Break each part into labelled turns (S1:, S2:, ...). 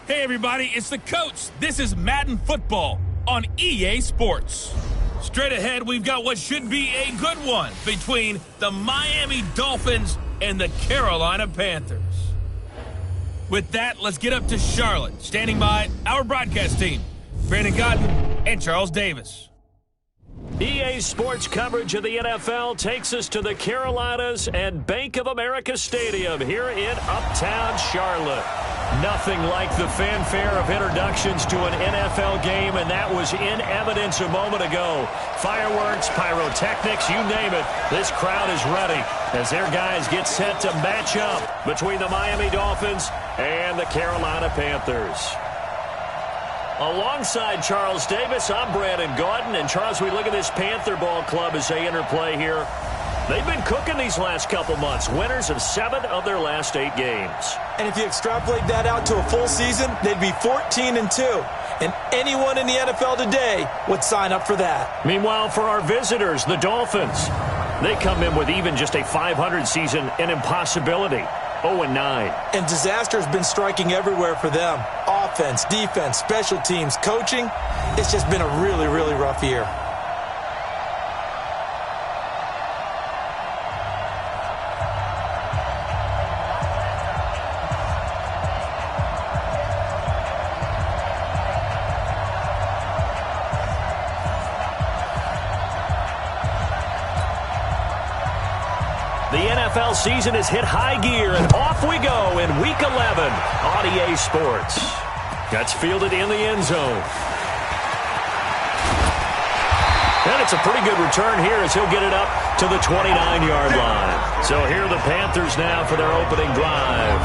S1: Hey everybody, it's the coach. This is Madden Football on EA Sports. Straight ahead, we've got what should be a good one between the Miami Dolphins and the Carolina Panthers. With that, let's get up to Charlotte. Standing by, our broadcast team, Brandon Godden and Charles Davis.
S2: EA Sports coverage of the NFL takes us to the Carolinas and Bank of America Stadium here in Uptown Charlotte. Nothing like the fanfare of introductions to an NFL game, and that was in evidence a moment ago. Fireworks, pyrotechnics, you name it. This crowd is ready as their guys get set to match up between the Miami Dolphins and the Carolina Panthers. Alongside Charles Davis, I'm Brandon Gaudin. And Charles, we look at this Panther ball club as they interplay here. They've been cooking these last couple months. Winners of 7 of their last 8 games.
S3: And if you extrapolate that out to a full season, they'd be 14-2. And anyone in the NFL today would sign up for that.
S2: Meanwhile, for our visitors, the Dolphins, they come in with even just a 500 season an impossibility. 0-9.
S3: And disaster has been striking everywhere for them. Offense, defense, special teams, coaching. It's just been a really, really rough year.
S2: The NFL season has hit high gear, and off we go in Week 11 on EA Sports. That's fielded in the end zone. And it's a pretty good return here as he'll get it up to the 29-yard line. So here are the Panthers now for their opening drive.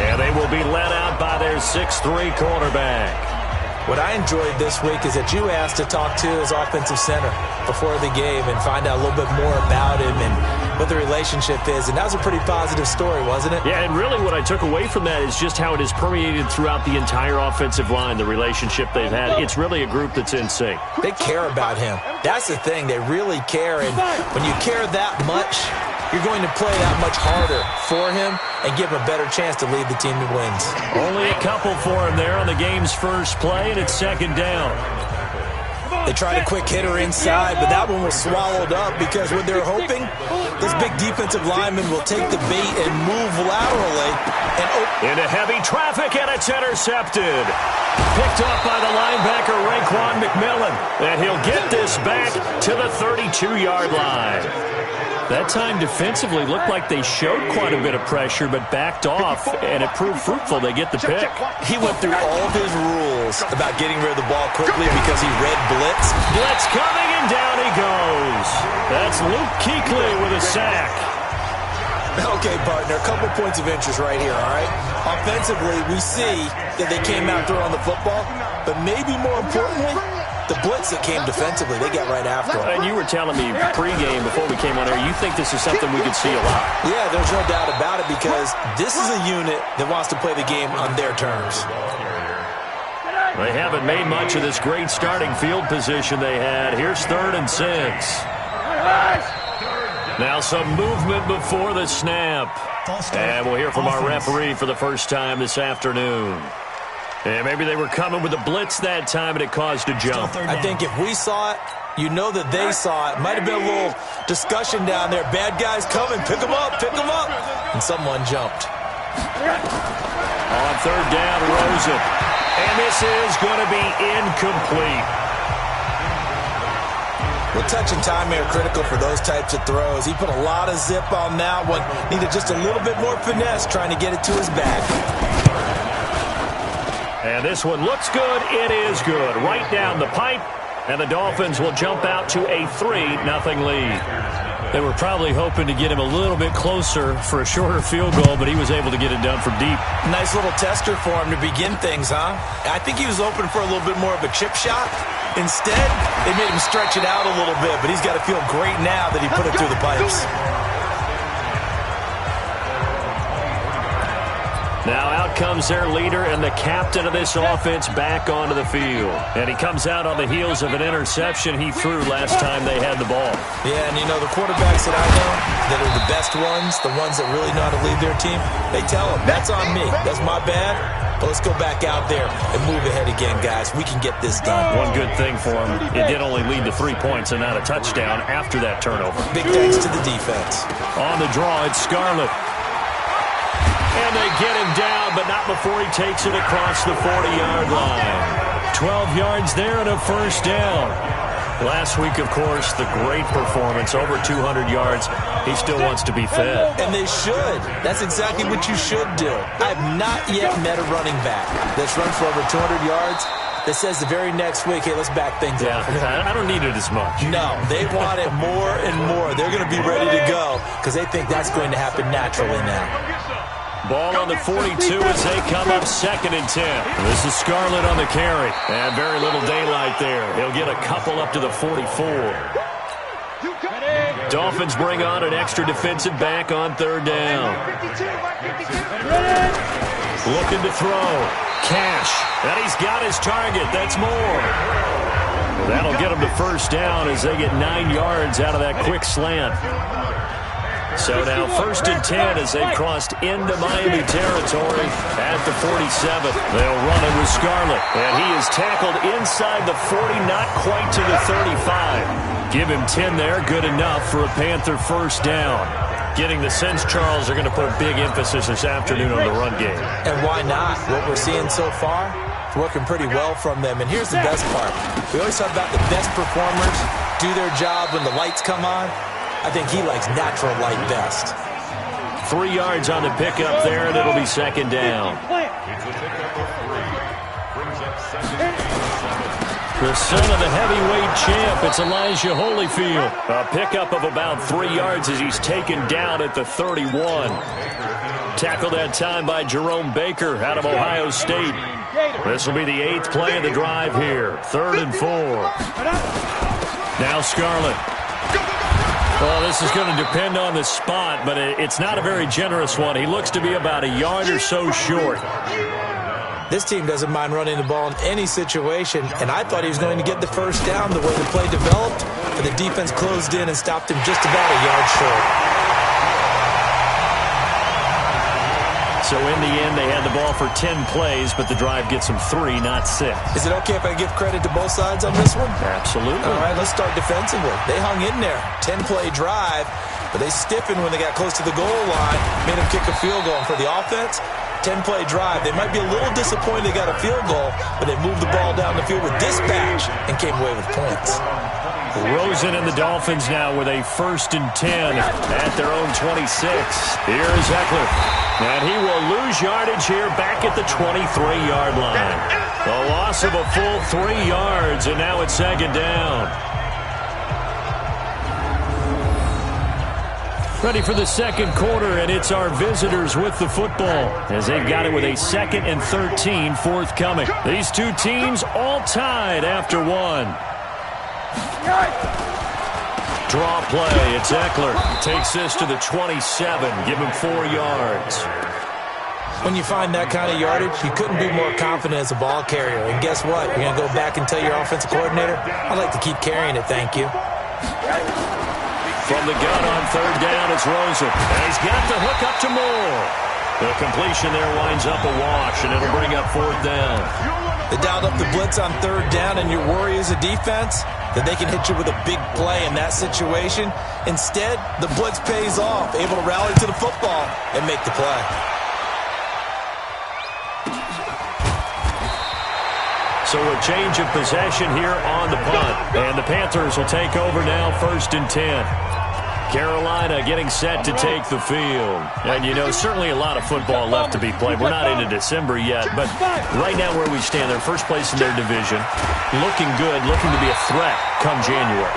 S2: And they will be led out by their 6'3 quarterback.
S3: What I enjoyed this week is that you asked to talk to his offensive center before the game and find out a little bit more about him and what the relationship is. And that was a pretty positive story, wasn't it?
S2: Yeah, and really what I took away from that is just how it has permeated throughout the entire offensive line, the relationship they've had. It's really a group that's in sync.
S3: They care about him. That's the thing. They really care. And when you care that much, you're going to play that much harder for him and give him a better chance to lead the team to wins.
S2: Only a couple for him there on the game's first play, and it's second down.
S3: They tried a quick hitter inside, but that one was swallowed up because what they're hoping, this big defensive lineman will take the bait and move laterally.
S2: Into heavy traffic, and it's intercepted. Picked up by the linebacker, Raekwon McMillan, and he'll get this back to the 32-yard line. That time defensively looked like they showed quite a bit of pressure but backed off, and it proved fruitful. They get the pick.
S3: He went through all of his rules about getting rid of the ball quickly because he read blitz.
S2: Blitz coming, and down he goes. That's Luke Kuechly with a sack.
S3: Okay, partner, a couple points of interest right here, all right? Offensively, we see that they came out throwing the football, but maybe more importantly, the blitz that came defensively, they got right after him.
S2: And you were telling me pregame before we came on air, you think this is something we could see a lot.
S3: Yeah, there's no doubt about it because this is a unit that wants to play the game on their terms.
S2: They haven't made much of this great starting field position they had. Here's 3rd and 6. Now some movement before the snap. And we'll hear from our referee for the first time this afternoon. And maybe they were coming with a blitz that time, and it caused a jump.
S3: I think if we saw it, you know that they saw it. Might have been a little discussion down there. Bad guys coming. Pick them up. Pick them up. And someone jumped.
S2: On 3rd down, Rosen. And this is going to be incomplete.
S3: Well, touch and time are critical for those types of throws. He put a lot of zip on that one. Needed just a little bit more finesse trying to get it to his back.
S2: And this one looks good. It is good. Right down the pipe. And the Dolphins will jump out to a 3-0 lead. They were probably hoping to get him a little bit closer for a shorter field goal, but he was able to get it done from deep.
S3: Nice little tester for him to begin things, huh? I think he was open for a little bit more of a chip shot. Instead, they made him stretch it out a little bit, but he's got to feel great now that he put it through the pipes.
S2: Now out comes their leader and the captain of this offense back onto the field. And he comes out on the heels of an interception he threw last time they had the ball.
S3: Yeah, and you know, the quarterbacks that I know that are the best ones, the ones that really know how to lead their team, they tell them, that's on me. That's my bad. But let's go back out there and move ahead again, guys. We can get this done.
S2: One good thing for him, it did only lead to 3 points and not a touchdown after that turnover.
S3: Big thanks to the defense.
S2: On the draw, it's Scarlett. And they get him down, but not before he takes it across the 40-yard line. 12 yards there and a first down. Last week, of course, the great performance, over 200 yards. He still wants to be fed.
S3: And they should. That's exactly what you should do. I have not yet met a running back that's run for over 200 yards that says the very next week, hey, let's back things up.
S2: I don't need it as much.
S3: No, they want it more and more. They're going to be ready to go because they think that's going to happen naturally now.
S2: Ball on the 42 as they come up 2nd and 10. This is Scarlett on the carry. And very little daylight there. He'll get a couple up to the 44. Dolphins bring on an extra defensive back on 3rd down. Looking to throw. Cash. And he's got his target. That's more. That'll get him to first down as they get 9 yards out of that quick slant. So now 1st and 10 as they've crossed into Miami territory at the 47. They'll run it with Scarlett. And he is tackled inside the 40, not quite to the 35. Give him 10 there, good enough for a Panther first down. Getting the sense, Charles, are going to put a big emphasis this afternoon on the run game.
S3: And why not? What we're seeing so far, it's working pretty well from them. And here's the best part. We always talk about the best performers do their job when the lights come on. I think he likes natural light best.
S2: 3 yards on the pickup there, and it'll be 2nd down. The son of the heavyweight champ, it's Elijah Holyfield. A pickup of about 3 yards as he's taken down at the 31. Tackled that time by Jerome Baker out of Ohio State. This will be the 8th play of the drive here. 3rd and 4. Now Scarlett. Well, this is going to depend on the spot, but it's not a very generous one. He looks to be about a yard or so short.
S3: This team doesn't mind running the ball in any situation, and I thought he was going to get the first down the way the play developed, but the defense closed in and stopped him just about a yard short.
S2: So in the end, they had the ball for 10 plays, but the drive gets them 3, not 6.
S3: Is it okay if I give credit to both sides on this one?
S2: Absolutely.
S3: All right, let's start defensively. They hung in there. 10-play drive, but they stiffened when they got close to the goal line, made them kick a field goal. And for the offense, 10-play drive. They might be a little disappointed they got a field goal, but they moved the ball down the field with dispatch and came away with points.
S2: Rosen and the Dolphins now with a 1st and 10 at their own 26. Here's Eckler. And he will lose yardage here back at the 23-yard line. A loss of a full 3 yards, and now it's 2nd down. Ready for the 2nd quarter, and it's our visitors with the football as they've got it with a 2nd and 13 forthcoming. These two teams all tied after 1. Draw play. It's Eckler. Takes this to the 27. Give him 4 yards.
S3: When you find that kind of yardage, you couldn't be more confident as a ball carrier. And guess what? You're going to go back and tell your offensive coordinator, I'd like to keep carrying it, thank you.
S2: From the gun on 3rd down, it's Rosen. And he's got the hook up to Moore. The completion there winds up a wash, and it'll bring up 4th down.
S3: They dialed up the blitz on 3rd down, and your worry as a defense that they can hit you with a big play in that situation. Instead, the blitz pays off, able to rally to the football and make the play.
S2: So a change of possession here on the punt. And the Panthers will take over now, 1st and 10. Carolina getting set to take the field. And, you know, certainly a lot of football left to be played. We're not into December yet, but right now where we stand, they're first place in their division. Looking good, looking to be a threat come January.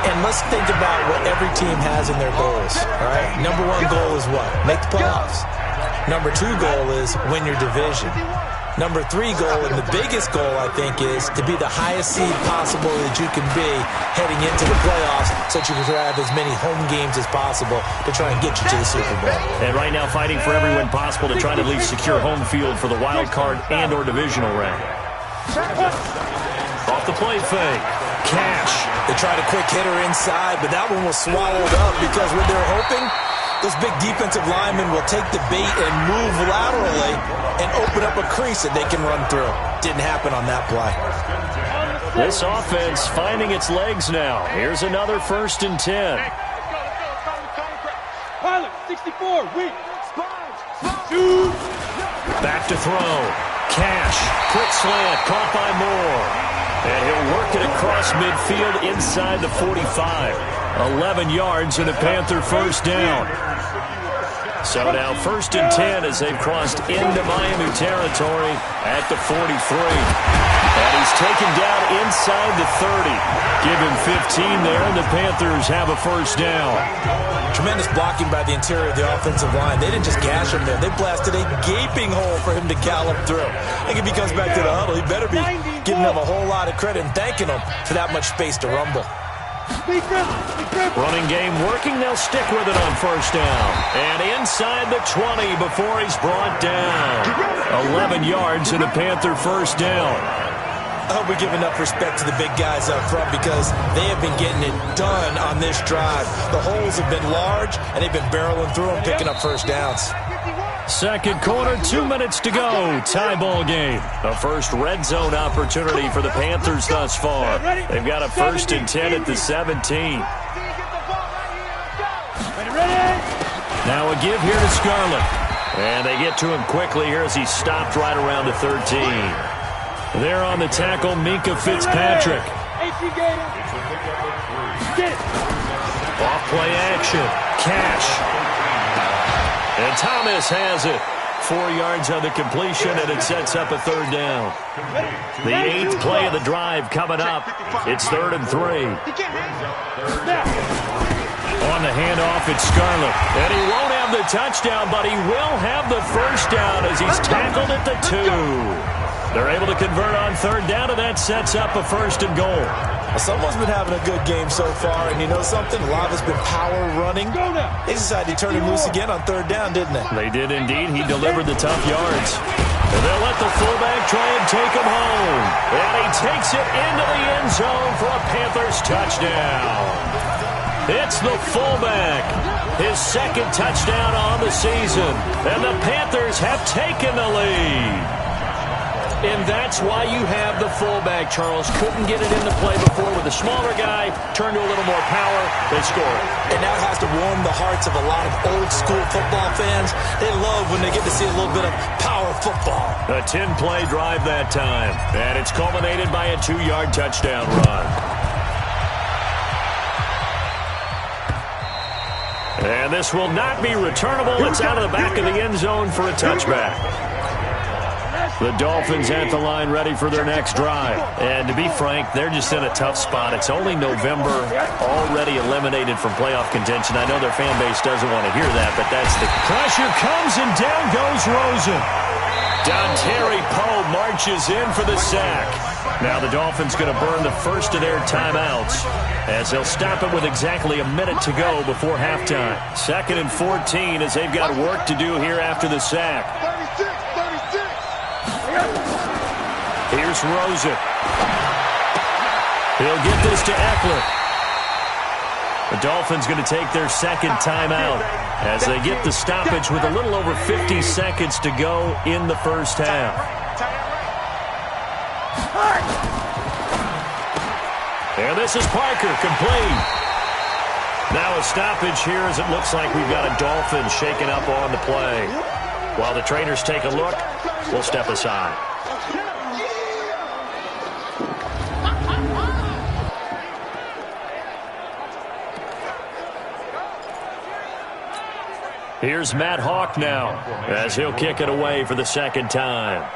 S3: And let's think about what every team has in their goals, all right? Number 1 goal is what? Make the playoffs. Number 2 goal is win your division. Number 3 goal, and the biggest goal, I think, is to be the highest seed possible that you can be heading into the playoffs so that you can have as many home games as possible to try and get you to the Super Bowl.
S2: And right now fighting for every win possible to try to at least secure home field for the wild card and or divisional round. Off the play fake. Cash.
S3: They tried a quick hitter inside, but that one was swallowed up because what they're hoping, those big defensive linemen will take the bait and move laterally and open up a crease that they can run through. Didn't happen on that play.
S2: This offense finding its legs now. Here's another 1st and 10.
S4: Pilot, 64, weak.
S2: Back to throw. Cash. Quick slant. Caught by Moore. And he'll work it across midfield inside the 45. 11 yards and a Panther 1st down. So now 1st and 10 as they've crossed into Miami territory at the 43. And he's taken down inside the 30. Give him 15 there, and the Panthers have a 1st down.
S3: Tremendous blocking by the interior of the offensive line. They didn't just gash him there. They blasted a gaping hole for him to gallop through. I think if he comes back to the huddle, he better be giving them a whole lot of credit and thanking them for that much space to rumble.
S2: Running game working. They'll stick with it on 1st down. And inside the 20 before he's brought down. 11 yards and a Panther 1st down.
S3: I hope we give enough respect to the big guys up front because they have been getting it done on this drive. The holes have been large, and they've been barreling through them, picking up 1st downs.
S2: Second quarter, 2 minutes to go. Tie ball game. A first red zone opportunity for the Panthers thus far. They've got a 1st and 10 at the 17. Now a give here to Scarlett. And they get to him quickly here as he stopped right around the 13. There on the tackle, Minka Fitzpatrick. Off play action. Cash. And Thomas has it. 4 yards on the completion, and it sets up a 3rd down. The 8th play of the drive coming up. It's 3rd and 3. On the handoff, it's Scarlett. And he won't have the touchdown, but he will have the 1st down as he's tackled at the 2. They're able to convert on 3rd down, and that sets up a 1st and goal.
S3: Well, someone's been having a good game so far, and you know something? A lot of it's been power running. They decided to turn him loose again on 3rd down, didn't they?
S2: They did indeed. He delivered the tough yards. And they'll let the fullback try and take him home. And he takes it into the end zone for a Panthers touchdown. It's the fullback. His 2nd touchdown on the season. And the Panthers have taken the lead. And that's why you have the fullback, Charles. Couldn't get it into play before with a smaller guy. Turned to a little more power. They score.
S3: And that has to warm the hearts of a lot of old-school football fans. They love when they get to see a little bit of power football.
S2: A 10-play drive that time. And it's culminated by a 2-yard touchdown run. And this will not be returnable. It's out of the back of the end zone for a touchback. The Dolphins at the line ready for their next drive. And to be frank, they're just in a tough spot. It's only November, already eliminated from playoff contention. I know their fan base doesn't want to hear that, but that's the pressure comes, and down goes Rosen. Dontari Poe marches in for the sack. Now the Dolphins going to burn the first of their timeouts as they'll stop it with exactly a minute to go before halftime. 2nd and 14 as they've got work to do here after the sack. Here's Rosen. He'll get this to Eckler. The Dolphins going to take their 2nd timeout as they get the stoppage with a little over 50 seconds to go in the first half. And this is Parker, complete. Now a stoppage here as it looks like we've got a Dolphin shaken up on the play. While the trainers take a look, we'll step aside. Here's Matt Hawk now as he'll kick it away for the 2nd time.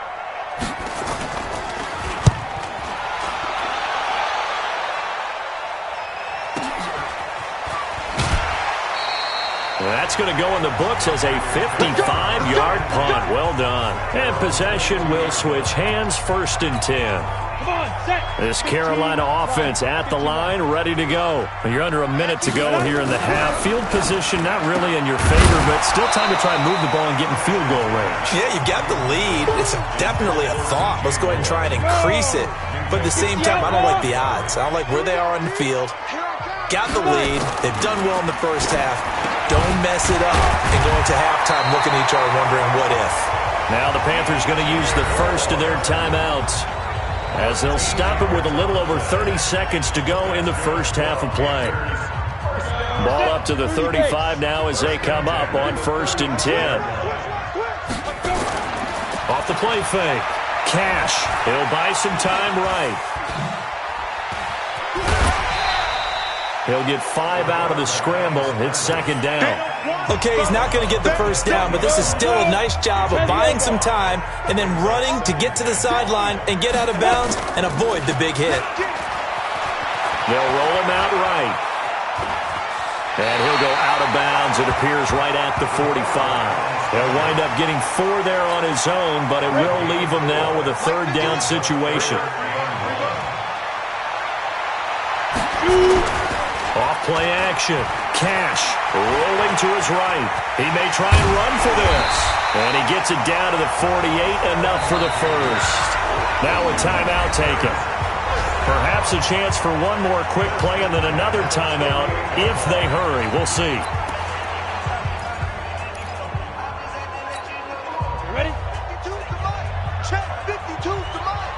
S2: That's going to go in the books as a 55-yard punt. Well done. And possession will switch hands, 1st and 10. This Carolina offense at the line, ready to go. You're under a minute to go here in the half. Field position not really in your favor, but still time to try and move the ball and get in field goal range.
S3: Yeah, you've got the lead. It's definitely a thought. Let's go ahead and try and increase it. But at the same time, I don't like the odds. I don't like where they are on the field. Got the lead. They've done well in the first half. Don't mess it up and go into halftime looking at each other wondering what if.
S2: Now the Panthers going to use the first of their timeouts, as they'll stop it with a little over 30 seconds to go in the first half of play. Ball up to the 35 now as they come up on 1st and 10. Off the play fake. Cash. He'll buy some time right. He'll get 5 out of the scramble. It's 2nd down.
S3: Okay, he's not going to get the first down, but this is still a nice job of buying some time and then running to get to the sideline and get out of bounds and avoid the big hit.
S2: They'll roll him out right. And he'll go out of bounds, it appears, right at the 45. He'll wind up getting 4 there on his own, but it will leave him now with a 3rd down situation. Off play action. Cash rolling to his right. He may try and run for this. And he gets it down to the 48, enough for the first. Now a timeout taken. Perhaps a chance for one more quick play and then another timeout if they hurry. We'll see.
S4: Ready? 52's the line. Check. 52's the line.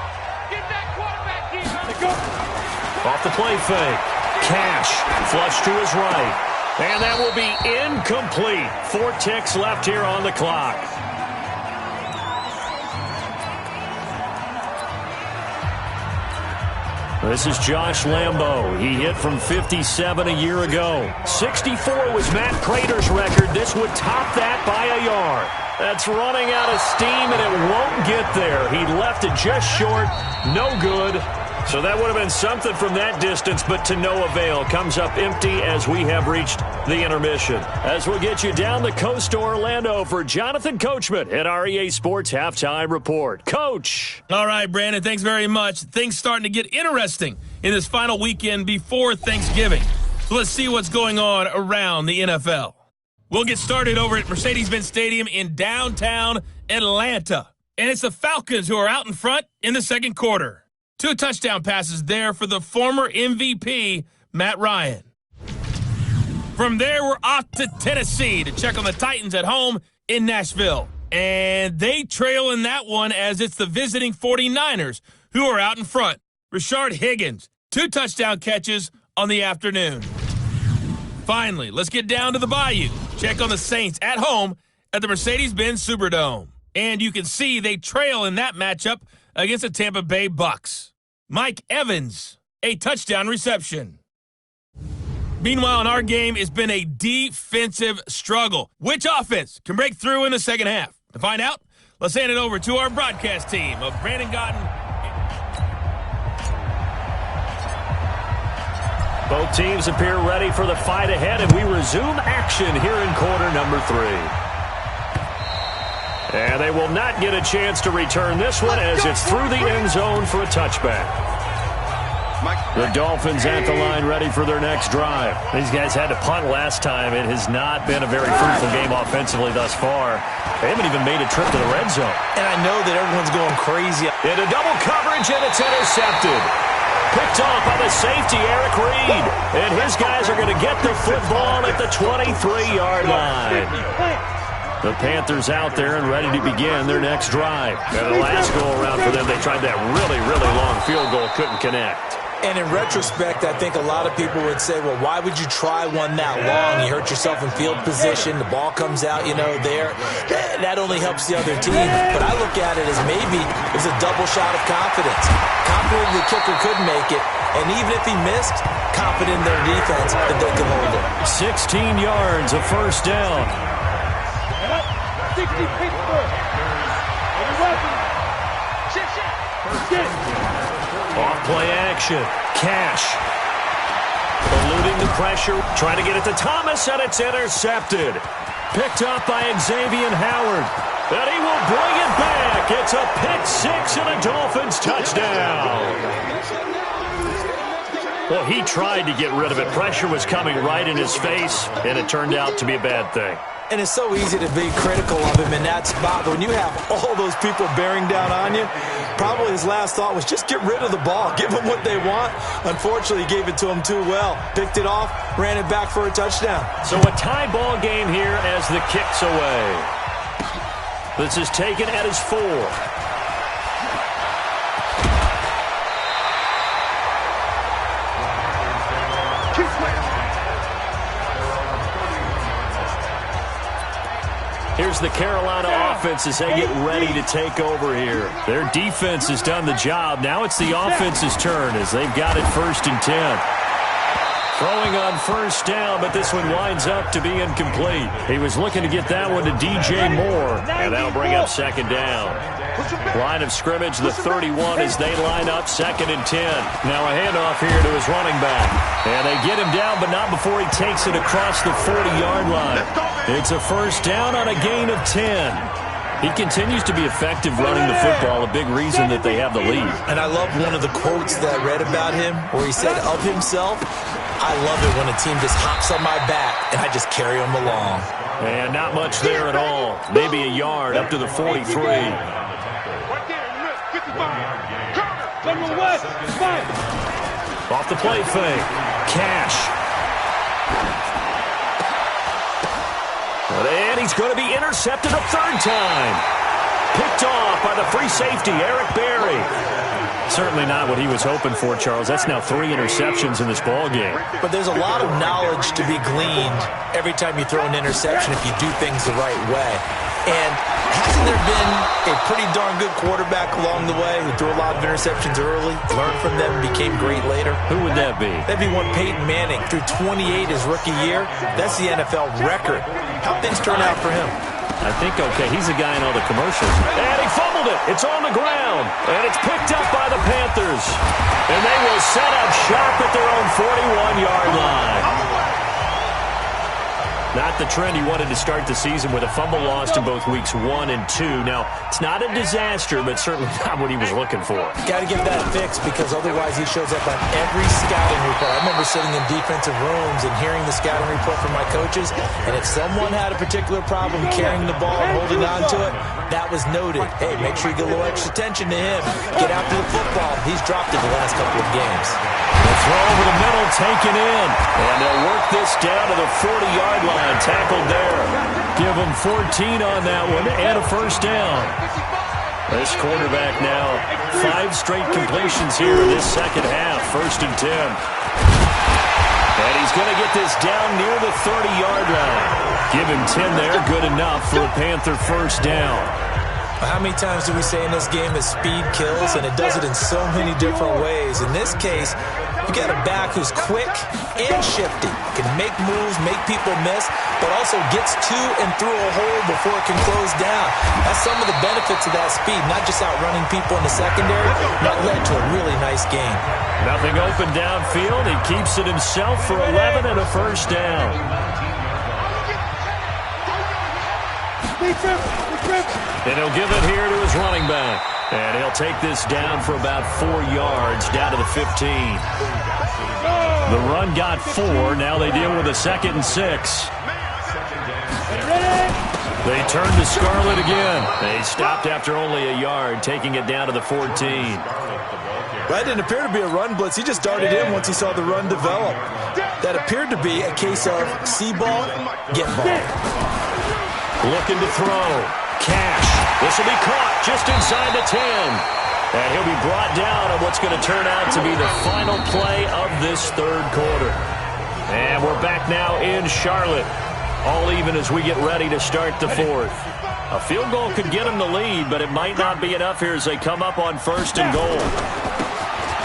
S4: Get that quarterback here. Let's go.
S2: Off the play fake. Cash flush to his right. And that will be incomplete. 4 ticks left here on the clock. This is Josh Lambo. He hit from 57 a year ago. 64 was Matt Prater's record. This would top that by a yard. That's running out of steam, and it won't get there. He left it just short. No good. So that would have been something from that distance, but to no avail. Comes up empty as we have reached the intermission. As we'll get you down the coast to Orlando for Jonathan Coachman at our EA Sports Halftime Report. Coach.
S1: All right, Brandon, thanks very much. Things starting to get interesting in this final weekend before Thanksgiving. So let's see what's going on around the NFL. We'll get started over at Mercedes-Benz Stadium in downtown Atlanta. And it's the Falcons who are out in front in the second quarter. 2 touchdown passes there for the former MVP, Matt Ryan. From there, we're off to Tennessee to check on the Titans at home in Nashville. And they trail in that one as it's the visiting 49ers who are out in front. Rashard Higgins, 2 touchdown catches on the afternoon. Finally, let's get down to the Bayou. Check on the Saints at home at the Mercedes-Benz Superdome. And you can see they trail in that matchup against the Tampa Bay Bucks. Mike Evans, a touchdown reception. Meanwhile, in our game, it's been a defensive struggle. Which offense can break through in the second half? To find out, let's hand it over to our broadcast team of Brandon Gotten.
S2: Both teams appear ready for the fight ahead, and we resume action here in quarter number 3. And they will not get a chance to return this one as it's through the end zone for a touchback. The Dolphins at the line ready for their next drive. These guys had to punt last time. It has not been a very fruitful game offensively thus far. They haven't even made a trip to the red zone.
S3: And I know that everyone's going crazy.
S2: Into double coverage, and it's intercepted. Picked off by the safety, Eric Reed. And his guys are going to get the football at the 23-yard line. The Panthers out there and ready to begin their next drive. And the last go-around for them, they tried that really, really long field goal, couldn't connect.
S3: And in retrospect, I think a lot of people would say, well, why would you try one that long? You hurt yourself in field position. The ball comes out, there. That only helps the other team. But I look at it as maybe it was a double shot of confidence. Confident the kicker could make it. And even if he missed, confident in their defense that they could hold it.
S2: 16 yards, a first down.
S4: 60 Pittsburgh. Every weapon. Shit.
S2: Off play action. Cash. Eluding the pressure, trying to get it to Thomas, and it's intercepted. Picked up by Xavier Howard. And he will bring it back. It's a pick six and a Dolphins touchdown. Well, he tried to get rid of it. Pressure was coming right in his face, and it turned out to be a bad thing.
S3: And it's so easy to be critical of him in that spot. But when you have all those people bearing down on you, probably his last thought was just get rid of the ball. Give them what they want. Unfortunately, he gave it to them too well. Picked it off, ran it back for a touchdown.
S2: So a tie ball game here as the kick's away. This is taken at his 4. Here's the Carolina offense as they get ready to take over here. Their defense has done the job. Now it's the offense's turn as they've got it 1st and 10. Throwing on 1st down, but this one winds up to be incomplete. He was looking to get that one to DJ Moore, and that'll bring up 2nd down. Line of scrimmage, the 31 as they line up 2nd and 10. Now a handoff here to his running back. And they get him down, but not before he takes it across the 40-yard line. It's a 1st down on a gain of 10. He continues to be effective running the football, a big reason that they have the lead.
S3: And I love one of the quotes that I read about him where he said of himself, I love it when a team just hops on my back and I just carry them along.
S2: And not much there at all. Maybe a yard up to the 43. Off the play fake. Cash. And he's going to be intercepted a 3rd time. Picked off by the free safety, Eric Berry. Certainly not what he was hoping for, Charles. That's now 3 interceptions in this ball game.
S3: But there's a lot of knowledge to be gleaned every time you throw an interception if you do things the right way. And hasn't there been a pretty darn good quarterback along the way who threw a lot of interceptions early, learned from them, became great later?
S2: Who would that be?
S3: That'd be one Peyton Manning. Threw 28 his rookie year. That's the NFL record. How'd things turn out for him?
S2: I think, okay, he's a guy in all the commercials. And he fumbled it. It's on the ground. And it's picked up by the Panthers. And they will set up shop at their own 41-yard line. Not the trend he wanted to start the season with a fumble lost in both weeks 1 and 2. Now, it's not a disaster, but certainly not what he was looking for.
S3: Got to get that fixed because otherwise he shows up on every scouting report. I remember sitting in defensive rooms and hearing the scouting report from my coaches, and if someone had a particular problem carrying the ball and holding on to it, that was noted. Hey, make sure you get a little extra attention to him. Get after the football. He's dropped it the last couple of games.
S2: The throw over the middle, taken in. And they'll work this down to the 40-yard line. Tackled there. Give him 14 on that one and a 1st down. This quarterback now, 5 straight completions here in this 2nd half. 1st and 10. And he's going to get this down near the 30-yard line. Give him 10 there. Good enough for a Panther 1st down.
S3: How many times do we say in this game that speed kills, and it does it in so many different ways? In this case, you got a back who's quick and shifty, can make moves, make people miss, but also gets to and through a hole before it can close down. That's some of the benefits of that speed, not just outrunning people in the secondary, that led to a really nice game.
S2: Nothing open downfield. He keeps it himself for 11 and a 1st down. And he'll give it here to his running back. And he'll take this down for about 4 yards, down to the 15. The run got 4. Now they deal with a 2nd and 6. They turn to Scarlett again. They stopped after only a yard, taking it down to the 14.
S3: That didn't appear to be a run blitz. He just darted in once he saw the run develop. That appeared to be a case of see ball, get ball.
S2: Looking to throw. Cash. This will be caught just inside the 10. And he'll be brought down on what's going to turn out to be the final play of this 3rd quarter. And we're back now in Charlotte. All even as we get ready to start the 4th. A field goal could get them the lead, but it might not be enough here as they come up on 1st and goal.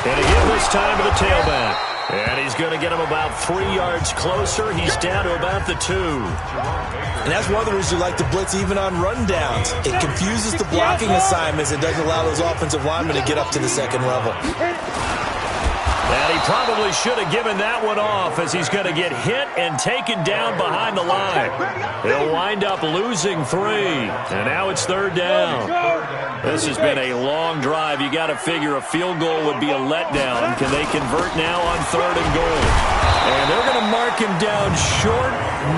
S2: And again this time to the tailback. And he's going to get him about 3 yards closer. He's down to about the 2.
S3: And that's one of the reasons you like to blitz even on rundowns. It confuses the blocking assignments. It doesn't allow those offensive linemen to get up to the 2nd level.
S2: And he probably should have given that one off, as he's going to get hit and taken down behind the line. He'll wind up losing 3. And now it's 3rd down. This has been a long drive. You got to figure a field goal would be a letdown. Can they convert now on 3rd and goal? And they're going to mark him down short,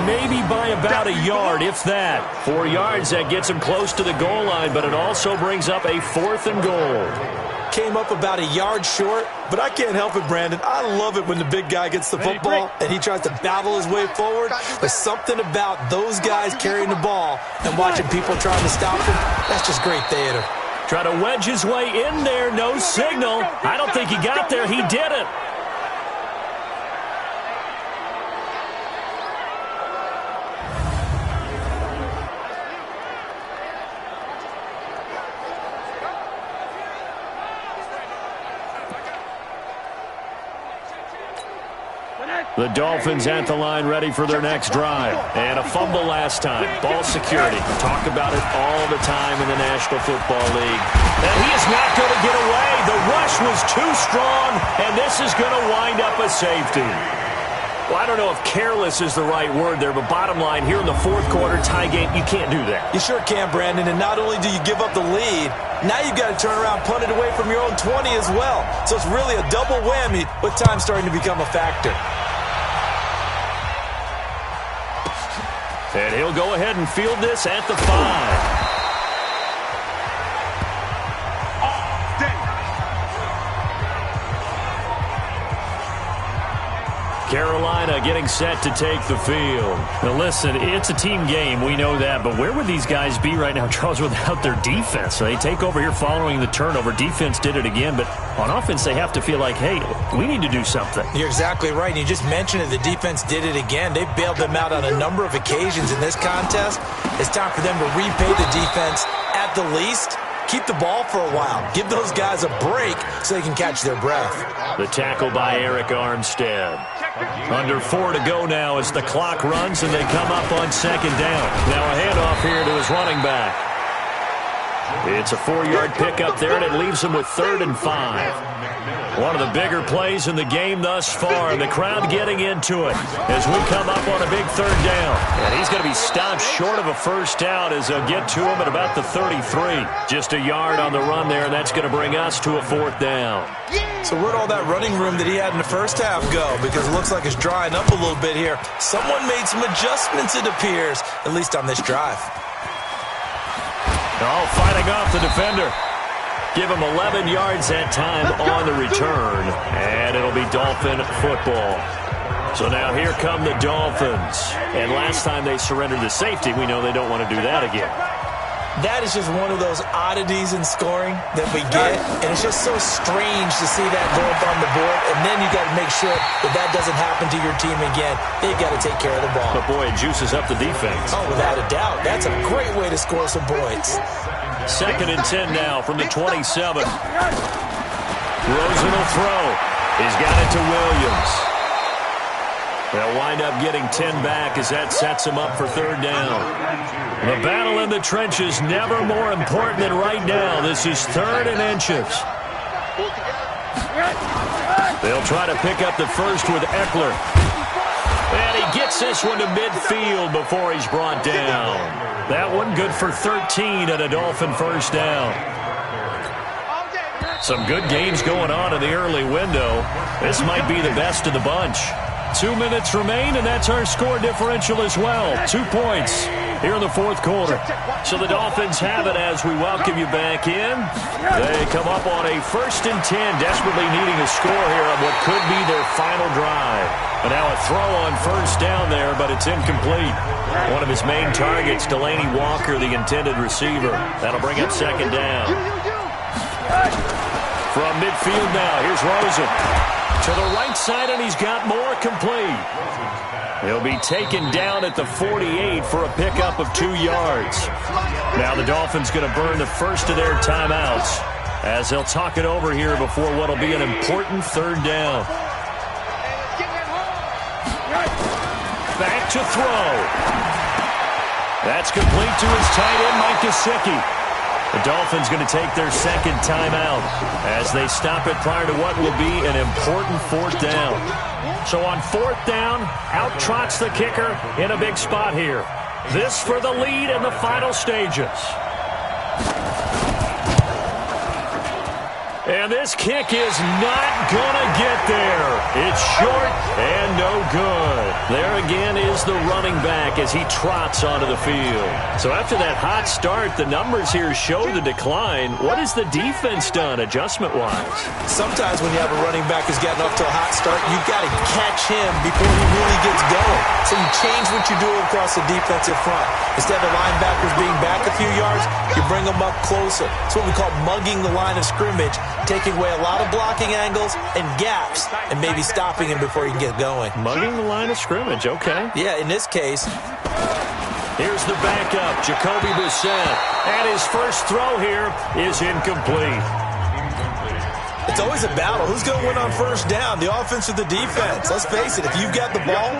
S2: maybe by about a yard, if that. 4 yards, that gets him close to the goal line, but it also brings up a 4th and goal.
S3: Came up about a yard short, but I can't help it, Brandon. I love it when the big guy gets the football and he tries to battle his way forward. There's something about those guys carrying the ball and watching people trying to stop him. That's just great theater.
S2: Try to wedge his way in there, no signal. I don't think he got there. He did it. The Dolphins at the line, ready for their next drive. And a fumble last time. Ball security. Talk about it all the time in the National Football League. And he is not going to get away. The rush was too strong, and this is going to wind up a safety. Well, I don't know if careless is the right word there, but bottom line, here in the 4th quarter tie game, you can't do that.
S3: You sure can, Brandon. And not only do you give up the lead, now you've got to turn around, punt it away from your own 20 as well. So it's really a double whammy with time starting to become a factor.
S2: And he'll go ahead and field this at the 5. Carolina getting set to take the field.
S5: Now listen, it's a team game. We know that. But where would these guys be right now, Charles, without their defense? So they take over here following the turnover. Defense did it again. But on offense, they have to feel like, hey, we need to do something.
S3: You're exactly right. And you just mentioned it. The defense did it again. They bailed them out on a number of occasions in this contest. It's time for them to repay the defense at the least. Keep the ball for a while. Give those guys a break so they can catch their breath.
S2: The tackle by Eric Armstead. Under 4 to go now as the clock runs and they come up on 2nd down. Now a handoff here to his running back. It's a 4-yard pickup there, and it leaves him with 3rd and 5. One of the bigger plays in the game thus far, and the crowd getting into it as we come up on a big 3rd down. And he's going to be stopped short of a 1st down as they'll get to him at about the 33. Just a yard on the run there, and that's going to bring us to a 4th down.
S3: So where'd all that running room that he had in the first half go? Because it looks like it's drying up a little bit here. Someone made some adjustments, it appears, at least on this drive.
S2: Oh, fighting off the defender. Give him 11 yards that time on the return. And it'll be Dolphin football. So now here come the Dolphins. And last time they surrendered the safety, we know they don't want to do that again.
S3: That is just one of those oddities in scoring that we get. And it's just so strange to see that go up on the board. And then you got to make sure that that doesn't happen to your team again. They've got to take care of the ball.
S2: But boy, it juices up the defense.
S3: Oh, without a doubt. That's a great way to score some points.
S2: 2nd and 10 now from the 27. Rosen will throw. He's got it to Williams. They'll wind up getting 10 back as that sets him up for 3rd down. The battle in the trenches never more important than right now. This is 3rd and inches. They'll try to pick up the first with Eckler. And he gets this one to midfield before he's brought down. That one good for 13 and a Dolphin 1st down. Some good games going on in the early window. This might be the best of the bunch. 2 minutes remain, and that's our score differential as well. 2 points here in the 4th quarter. So the Dolphins have it as we welcome you back in. They come up on a 1st and 10, desperately needing a score here on what could be their final drive. And now a throw on 1st down there, but it's incomplete. One of his main targets, Delaney Walker, the intended receiver. That'll bring up 2nd down. From midfield now, here's Rosen. To the right side, and he's got more complete. He'll be taken down at the 48 for a pickup of 2 yards. Now the Dolphins going to burn the first of their timeouts as they'll talk it over here before what'll be an important 3rd down. Back to throw. That's complete to his tight end, Mike Gesicki. The Dolphins going to take their second timeout as they stop it prior to what will be an important fourth down. So on fourth down, out trots the kicker in a big spot here. This for the lead in the final stages. And this kick is not going to get there. It's short and no good. There again is the running back as he trots onto the field. So after that hot start, the numbers here show the decline. What has the defense done adjustment-wise?
S3: Sometimes when you have a running back who's gotten off to a hot start, you've got to catch him before he really gets going. So you change what you do across the defensive front. Instead of linebackers being back a few yards, you bring them up closer. It's what we call mugging the line of scrimmage, taking away a lot of blocking angles and gaps and maybe stopping him before he can get going.
S2: Mugging the line of scrimmage, okay.
S3: Yeah, in this case.
S2: Here's the backup, Jacoby Brissett. And his first throw here is incomplete.
S3: It's always a battle. Who's going to win on first down, the offense or the defense? Let's face it, if you've got the ball,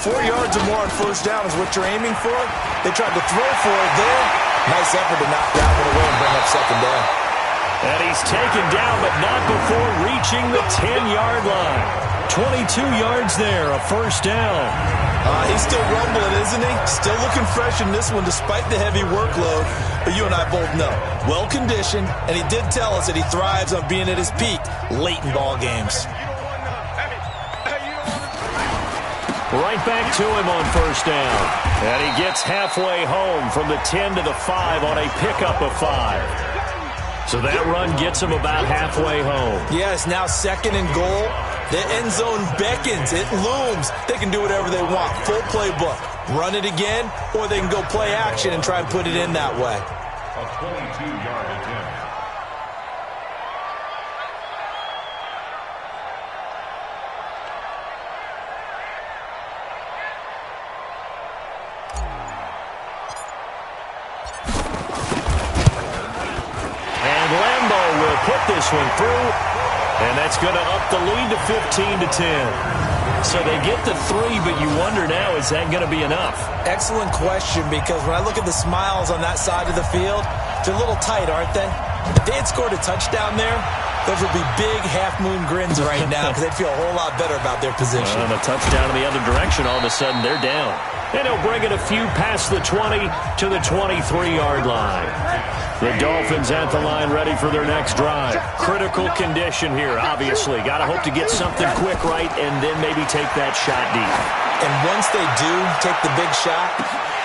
S3: 4 yards or more on first down is what you're aiming for. They tried to throw for it there. Nice effort to knock that one away and bring up second down.
S2: And he's taken down, but not before reaching the 10-yard line. 22 yards there, a first down.
S3: He's still rumbling, isn't he? Still looking fresh in this one despite the heavy workload. But you and I both know, well-conditioned, and he did tell us that he thrives on being at his peak late in ball games.
S2: Right back to him on first down. And he gets halfway home from the 10 to the 5 on a pickup of 5. So that run gets him about halfway home.
S3: Yeah, it's now second and goal. The end zone beckons. It looms. They can do whatever they want. Full playbook. Run it again, or they can go play action and try and put it in that way.
S6: A 22-yard attempt.
S2: Put this one through, and that's going to up the lead to 15-10. So they get the 3, but you wonder now, is that going to be enough?
S3: Excellent question, because when I look at the smiles on that side of the field, they're a little tight, aren't they? If they had scored a touchdown there, those would be big half-moon grins right now because they'd feel a whole lot better about their position.
S2: And a touchdown in the other direction, all of a sudden they're down. And he'll bring it a few past the 20 to the 23-yard line. The Dolphins at the line ready for their next drive. Critical condition here, obviously. Got to hope to get something quick right and then maybe take that shot deep.
S3: And once they do take the big shot,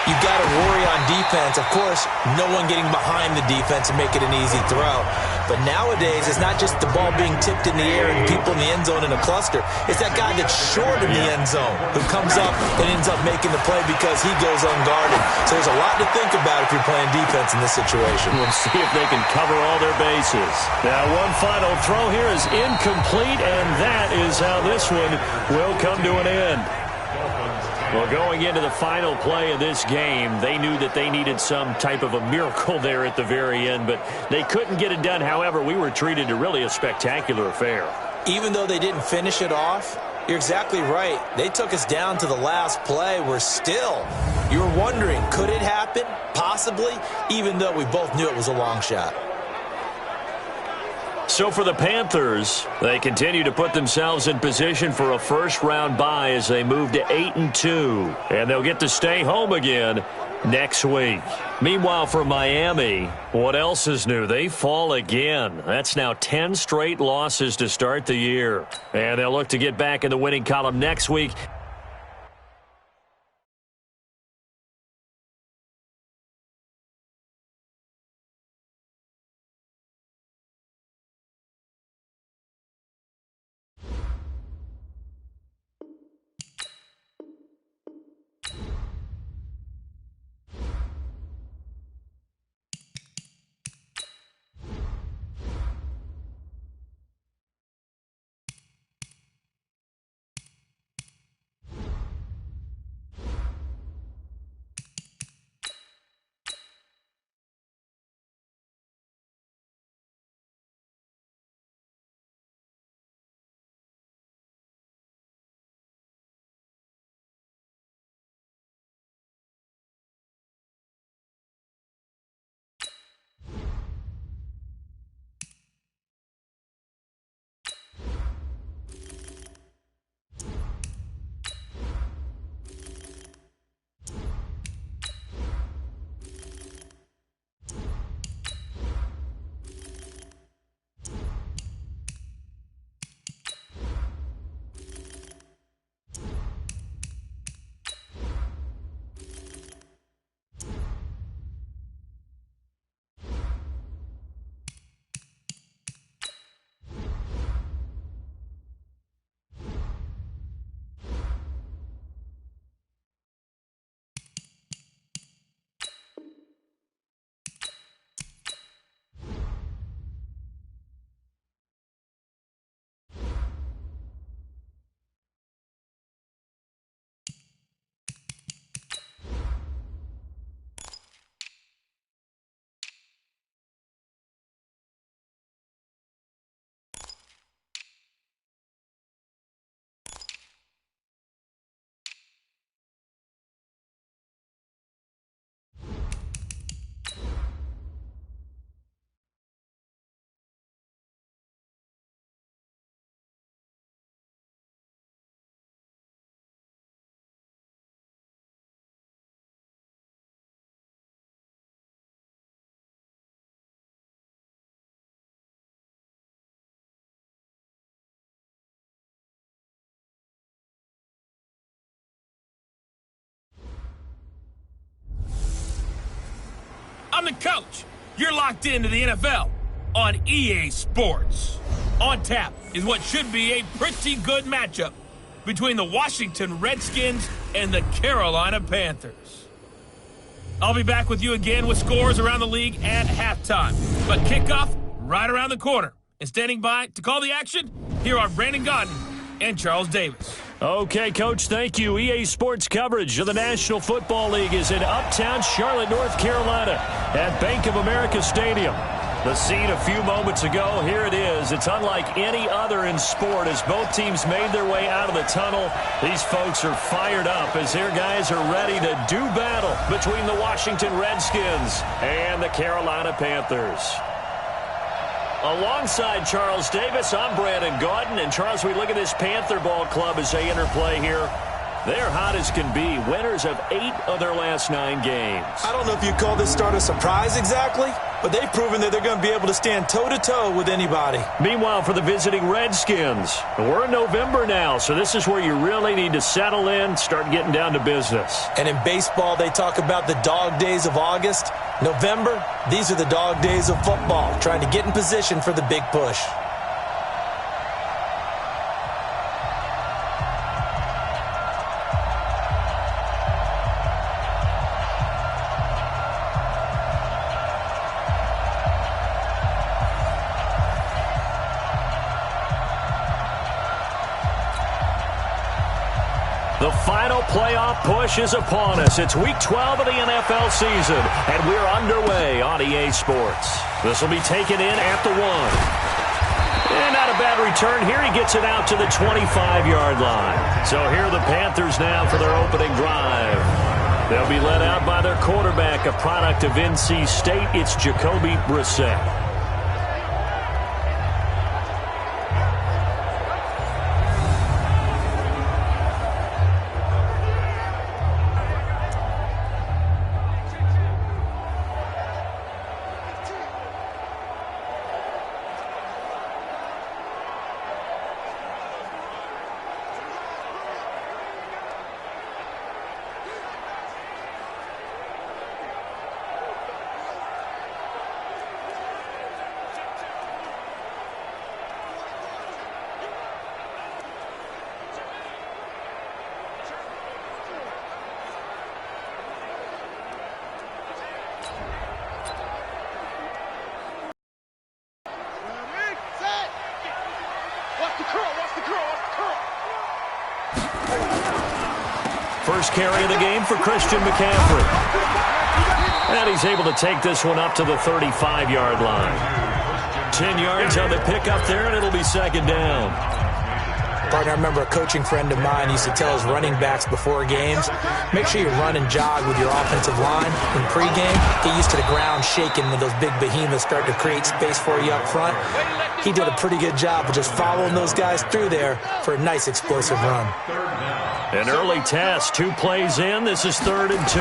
S3: you've got to worry on defense. Of course, no one getting behind the defense and make it an easy throw. But nowadays, it's not just the ball being tipped in the air and people in the end zone in a cluster. It's that guy that's short in the end zone who comes up and ends up making the play because he goes unguarded. So there's a lot to think about if you're playing defense in this situation.
S2: We'll see if they can cover all their bases. Now, one final throw here is incomplete, and that is how this one will come to an end. Well, going into the final play of this game, they knew that they needed some type of a miracle there at the very end, but they couldn't get it done. However, we were treated to really a spectacular affair.
S3: Even though they didn't finish it off, you're exactly right. They took us down to the last play. We're still, you were wondering, could it happen? Possibly, even though we both knew it was a long shot.
S2: So for the Panthers, they continue to put themselves in position for a first-round bye as they move to 8-2. And they'll get to stay home again next week. Meanwhile, for Miami, what else is new? They fall again. That's now 10 straight losses to start the year. And they'll look to get back in the winning column next week.
S1: I'm the coach. You're locked into the NFL on EA Sports. On tap is what should be a pretty good matchup between the Washington Redskins and the Carolina Panthers. I'll be back with you again with scores around the league at halftime. But kickoff right around the corner. And standing by to call the action, here are Brandon Godden and Charles Davis.
S2: Okay, Coach, thank you. EA Sports coverage of the National Football League is in Uptown Charlotte, North Carolina at Bank of America Stadium. The scene a few moments ago, here it is. It's unlike any other in sport as both teams made their way out of the tunnel. These folks are fired up as their guys are ready to do battle between the Washington Redskins and the Carolina Panthers. Alongside Charles Davis, I'm Brandon Gaudin. And Charles, we look at this Panther ball club as they interplay here. They're hot as can be. Winners of 8 of their last 9 games.
S3: I don't know if you'd call this start a surprise exactly, but they've proven that they're going to be able to stand toe-to-toe with anybody.
S2: Meanwhile, for the visiting Redskins, we're in November now, so this is where you really need to settle in, start getting down to business.
S3: And in baseball, they talk about the dog days of August. November, these are the dog days of football, trying to get in position for the big push.
S2: The final playoff push is upon us. It's Week 12 of the NFL season, and we're underway on EA Sports. This will be taken in at the 1. And not a bad return here. He gets it out to the 25-yard line. So here are the Panthers now for their opening drive. They'll be led out by their quarterback, a product of NC State. It's Jacoby Brissett. First carry of the game for Christian McCaffrey. And he's able to take this one up to the 35-yard line. 10 yards on the pickup there, and it'll be second down.
S3: Partner, I remember a coaching friend of mine used to tell his running backs before games, make sure you run and jog with your offensive line in pregame. Get used to the ground shaking when those big behemoths start to create space for you up front. He did a pretty good job of just following those guys through there for a nice explosive run.
S2: An early test, 2 plays in. This is 3rd and 2.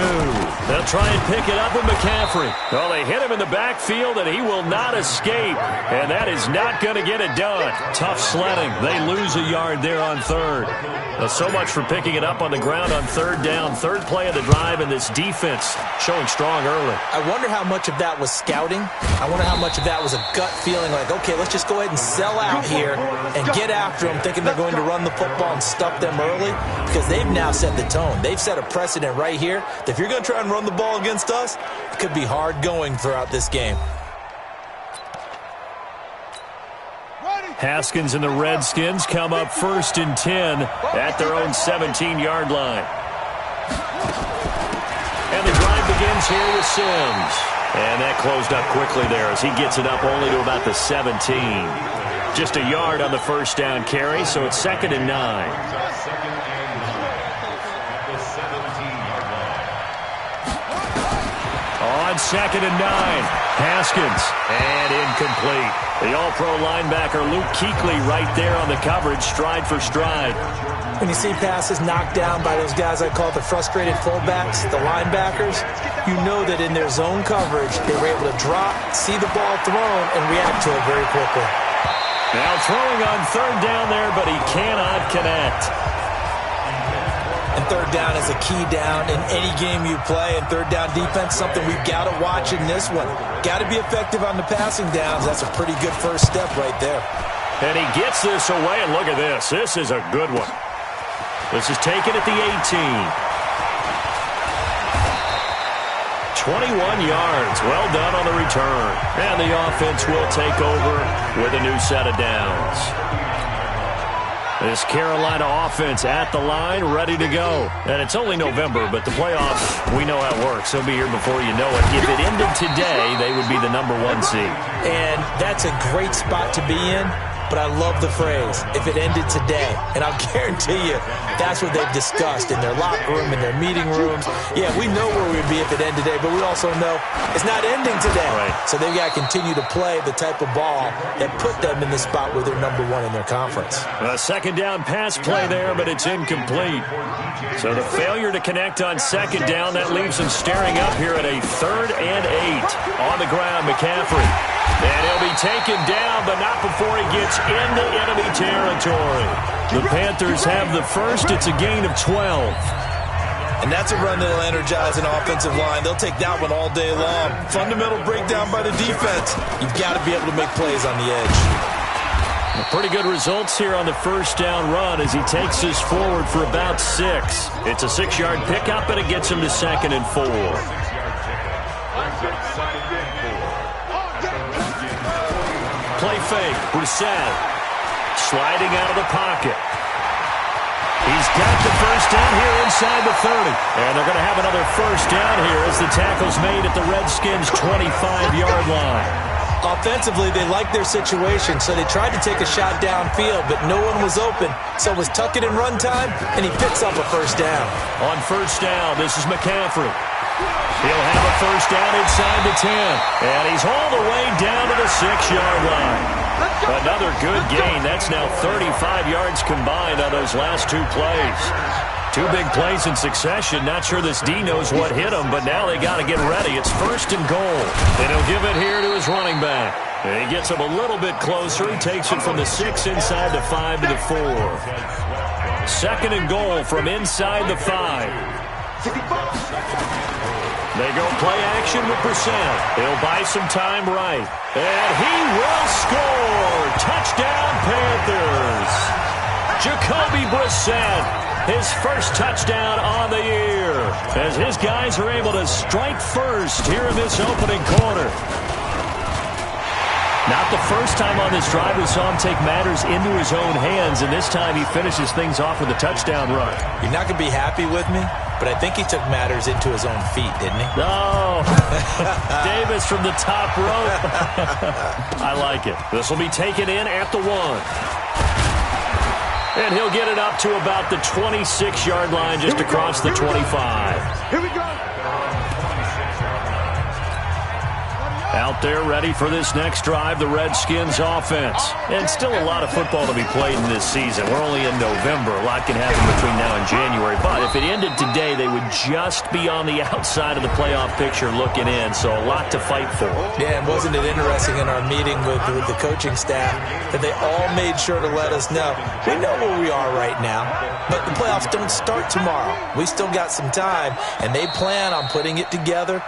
S2: They'll try and pick it up with McCaffrey. Well, they hit him in the backfield, and he will not escape. And that is not going to get it done. Tough sledding. They lose a yard there on 3rd. Well, so much for picking it up on the ground on 3rd down. 3rd play of the drive, and this defense showing strong early.
S3: I wonder how much of that was scouting. I wonder how much of that was a gut feeling like, okay, let's just go ahead and sell out here and get after them, thinking they're going to run the football and stuff them early. Because they've now set the tone. They've set a precedent right here that if you're going to try and run the ball against us, it could be hard going throughout this game.
S2: Haskins and the Redskins come up 1st and 10 at their own 17-yard line. And the drive begins here with Sims. And that closed up quickly there as he gets it up only to about the 17. Just a yard on the first down carry, so it's 2nd and 9. On 2nd and 9, Haskins, and incomplete. The all-pro linebacker Luke Kuechly right there on the coverage, stride for stride.
S3: When you see passes knocked down by those guys I call the frustrated fullbacks, the linebackers, you know that in their zone coverage, they were able to drop, see the ball thrown, and react to it very quickly. Now
S2: throwing on 3rd down there, but he cannot connect.
S3: And third down is a key down in any game you play, and third down defense, something we've got to watch in this one. Got to be effective on the passing downs. That's a pretty good first step right there.
S2: And he gets this away, and look at this. This is a good one. This is taken at the 18. 21 yards. Well done on the return. And the offense will take over with a new set of downs. This Carolina offense at the line, ready to go. And it's only November, but the playoffs, we know how it works. They'll be here before you know it. If it ended today, they would be the #1 seed.
S3: And that's a great spot to be in. But I love the phrase, if it ended today. And I'll guarantee you, that's what they've discussed in their locker room, in their meeting rooms. Yeah, we know where we'd be if it ended today, but we also know it's not ending today.
S2: Right.
S3: So they've got to continue to play the type of ball that put them in the spot where they're #1 in their conference.
S2: A second down pass play there, but it's incomplete. So the failure to connect on second down, that leaves them staring up here at a 3rd and 8. On the ground, McCaffrey. And he'll be taken down, but not before he gets into enemy territory. The Panthers have the first. It's a gain of 12.
S3: And that's a run that'll energize an offensive line. They'll take that one all day long. Fundamental breakdown by the defense. You've got to be able to make plays on the edge.
S2: Pretty good results here on the first down run as he takes us forward for about 6. It's a 6-yard pickup, and it gets him to 2nd and 4. Play fake. Brissett sliding out of the pocket. He's got the first down here inside the 30. And they're going to have another first down here as the tackle's made at the Redskins' 25-yard line.
S3: Offensively, they liked their situation, so they tried to take a shot downfield, but no one was open. So it was tuck it in run time, and he picks up a first down.
S2: On first down, this is McCaffrey. He'll have a first down inside the 10. And he's all the way down to the 6-yard line. Another good gain. That's now 35 yards combined on those last 2 plays. 2 big plays in succession. Not sure this D knows what hit him, but now they got to get ready. It's 1st and goal. And he'll give it here to his running back. And he gets him a little bit closer. He takes it from the 6 inside the 5 to the 4. 2nd and goal from inside the 5. They go play action with Brissett. He'll buy some time right. And he will score. Touchdown, Panthers. Jacoby Brissett, his first touchdown on the year, as his guys are able to strike first here in this opening quarter. Not the first time on this drive we saw him take matters into his own hands, and this time he finishes things off with a touchdown run.
S3: You're not going to be happy with me, but I think he took matters into his own feet, didn't he?
S2: No. Davis from the top rope. I like it. This will be taken in at the 1. And he'll get it up to about the 26-yard line, just across the 25.
S4: Here we go.
S2: Out there ready for this next drive, the Redskins offense. And still a lot of football to be played in this season. We're only in November. A lot can happen between now and January. But if it ended today, they would just be on the outside of the playoff picture looking in. So a lot to fight for.
S3: Yeah, and wasn't it interesting in our meeting with the coaching staff that they all made sure to let us know, we know where we are right now, but the playoffs don't start tomorrow. We still got some time, and they plan on putting it together,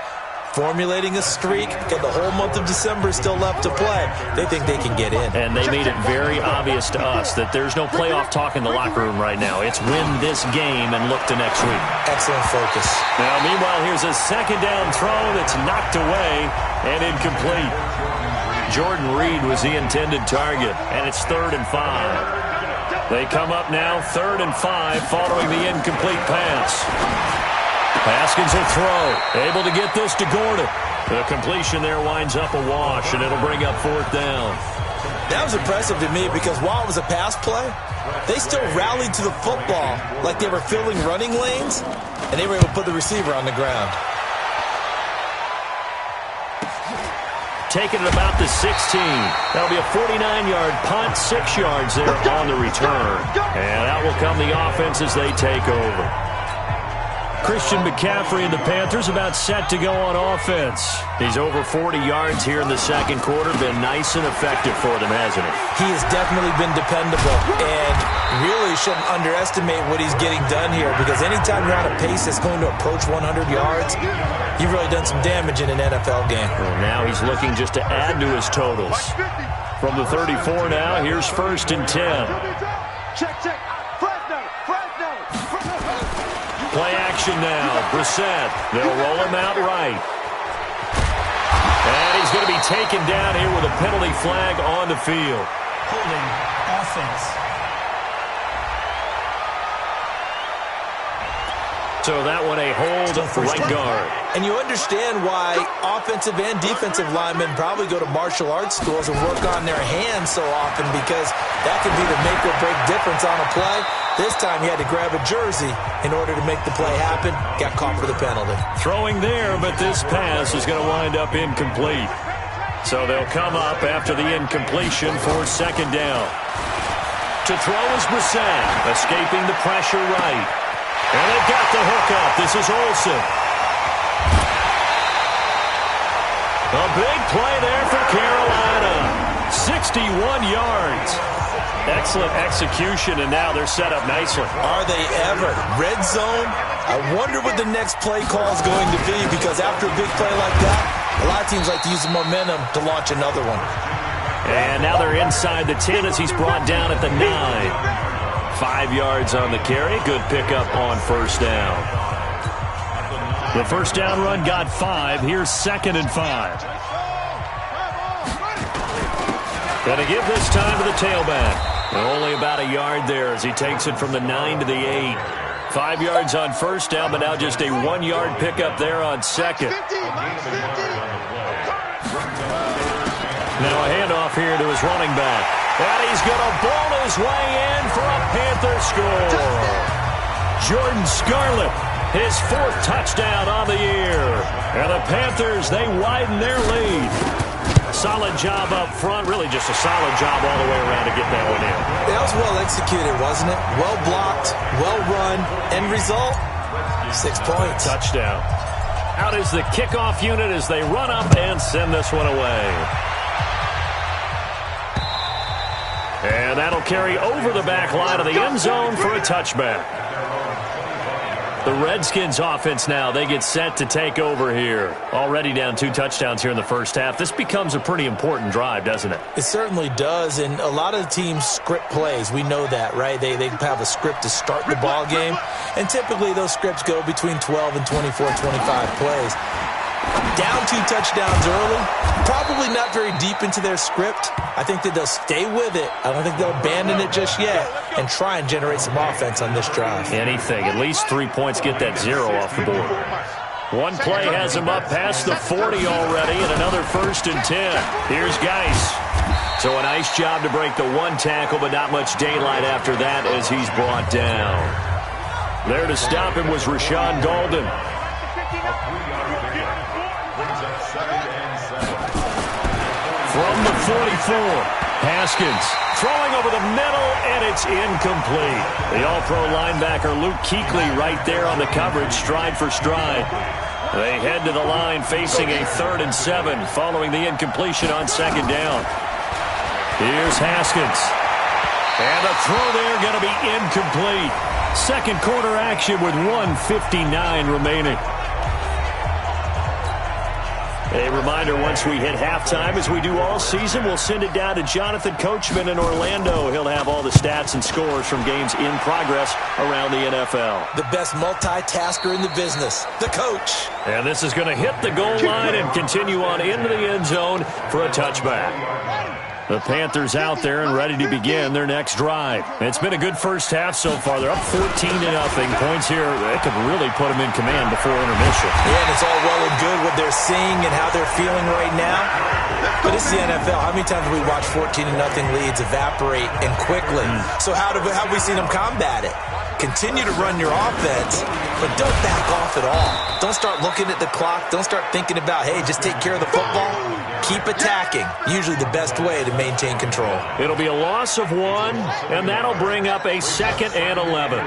S3: formulating a streak. Got the whole month of December still left to play. They think they can get in.
S2: And they made it very obvious to us that there's no playoff talk in the locker room right now. It's win this game and look to next week.
S3: Excellent focus.
S2: Now, meanwhile, here's a second down throw that's knocked away and incomplete. Jordan Reed was the intended target, and it's 3rd and 5. They come up now 3rd and 5 following the incomplete pass. Haskins will throw. Able to get this to Gordon. The completion there winds up a wash, and it'll bring up 4th down.
S3: That was impressive to me because while it was a pass play, they still rallied to the football like they were filling running lanes, and they were able to put the receiver on the ground.
S2: Taking it about the 16. That'll be a 49-yard punt, 6 yards there on the return. And out will come the offense as they take over. Christian McCaffrey and the Panthers about set to go on offense. He's over 40 yards here in the second quarter. Been nice and effective for them, hasn't he?
S3: He has definitely been dependable, and really shouldn't underestimate what he's getting done here, because anytime you're on a pace that's going to approach 100 yards, you've really done some damage in an NFL game.
S2: Well, now he's looking just to add to his totals. From the 34 now, here's 1st and 10.
S4: Check.
S2: Play action now. Brissett. They'll roll him out right. And he's going to be taken down here with a penalty flag on the field.
S7: Holding offense.
S2: So that one a hold for right guard.
S3: And you understand why offensive and defensive linemen probably go to martial arts schools and work on their hands so often, because that can be the make or break difference on a play. This time he had to grab a jersey in order to make the play happen. Got caught for the penalty.
S2: Throwing there, but this pass is going to wind up incomplete. So they'll come up after the incompletion for 2nd down. To throw is Brissett, escaping the pressure right. And they've got the hookup. This is Olsen. A big play there for Carolina. 61 yards. Excellent execution, and now they're set up nicely.
S3: Are they ever? Red zone? I wonder what the next play call is going to be, because after a big play like that, a lot of teams like to use the momentum to launch another one.
S2: And now they're inside the 10 as he's brought down at the 9. 5 yards on the carry. Good pickup on 1st down. The 1st down run got 5. Here's 2nd and 5. Going to give this time to the tailback. Only about a yard there as he takes it from the 9 to the 8. 5 yards on 1st down, but now just a 1-yard pickup there on 2nd. Now a handoff here to his running back. And he's going to bowl his way in for a Panther score. Jordan Scarlett, his 4th touchdown on the year. And the Panthers, they widen their lead. Solid job up front. Really just a solid job all the way around to get that one in.
S3: That was well executed, wasn't it? Well blocked, well run. End result, 6 points.
S2: Touchdown. Out is the kickoff unit as they run up and send this one away. And that'll carry over the back line of the end zone for a touchback. The Redskins offense now, they get set to take over here. Already down 2 touchdowns here in the first half. This becomes a pretty important drive, doesn't it?
S3: It certainly does, and a lot of the teams script plays. We know that, right? They have a script to start the ball game, and typically those scripts go between 12 and 24, 25 plays. Down 2 touchdowns early, probably not very deep into their script. I think that they'll stay with it. I don't think they'll abandon it just yet and try and generate some offense on this drive.
S2: Anything. At least 3 points, get that 0 off the board. One play has him up past the 40 already, and another 1st and 10. Here's Geis. So a nice job to break the 1 tackle, but not much daylight after that as he's brought down. There to stop him was Rashawn Golden. From the 44, Haskins throwing over the middle, and it's incomplete. The all-pro linebacker Luke Kuechly right there on the coverage, stride for stride. They head to the line facing a 3rd and 7 following the incompletion on 2nd down. Here's Haskins. And the throw there going to be incomplete. Second quarter action with 1:59 remaining. A reminder, once we hit halftime, as we do all season, we'll send it down to Jonathan Coachman in Orlando. He'll have all the stats and scores from games in progress around the NFL.
S3: The best multitasker in the business, the coach.
S2: And this is going to hit the goal line and continue on into the end zone for a touchback. The Panthers out there and ready to begin their next drive. It's been a good first half so far. They're up 14-0. Points here, they could really put them in command before intermission.
S3: Yeah, and it's all well and good what they're seeing and how they're feeling right now. But it's the NFL. How many times have we watched 14-0 leads evaporate and quickly? So how have we seen them combat it? Continue to run your offense, but don't back off at all. Don't start looking at the clock. Don't start thinking about, hey, just take care of the football. Keep attacking. Usually the best way to maintain control.
S2: It'll be a loss of 1, and that'll bring up a 2nd and 11.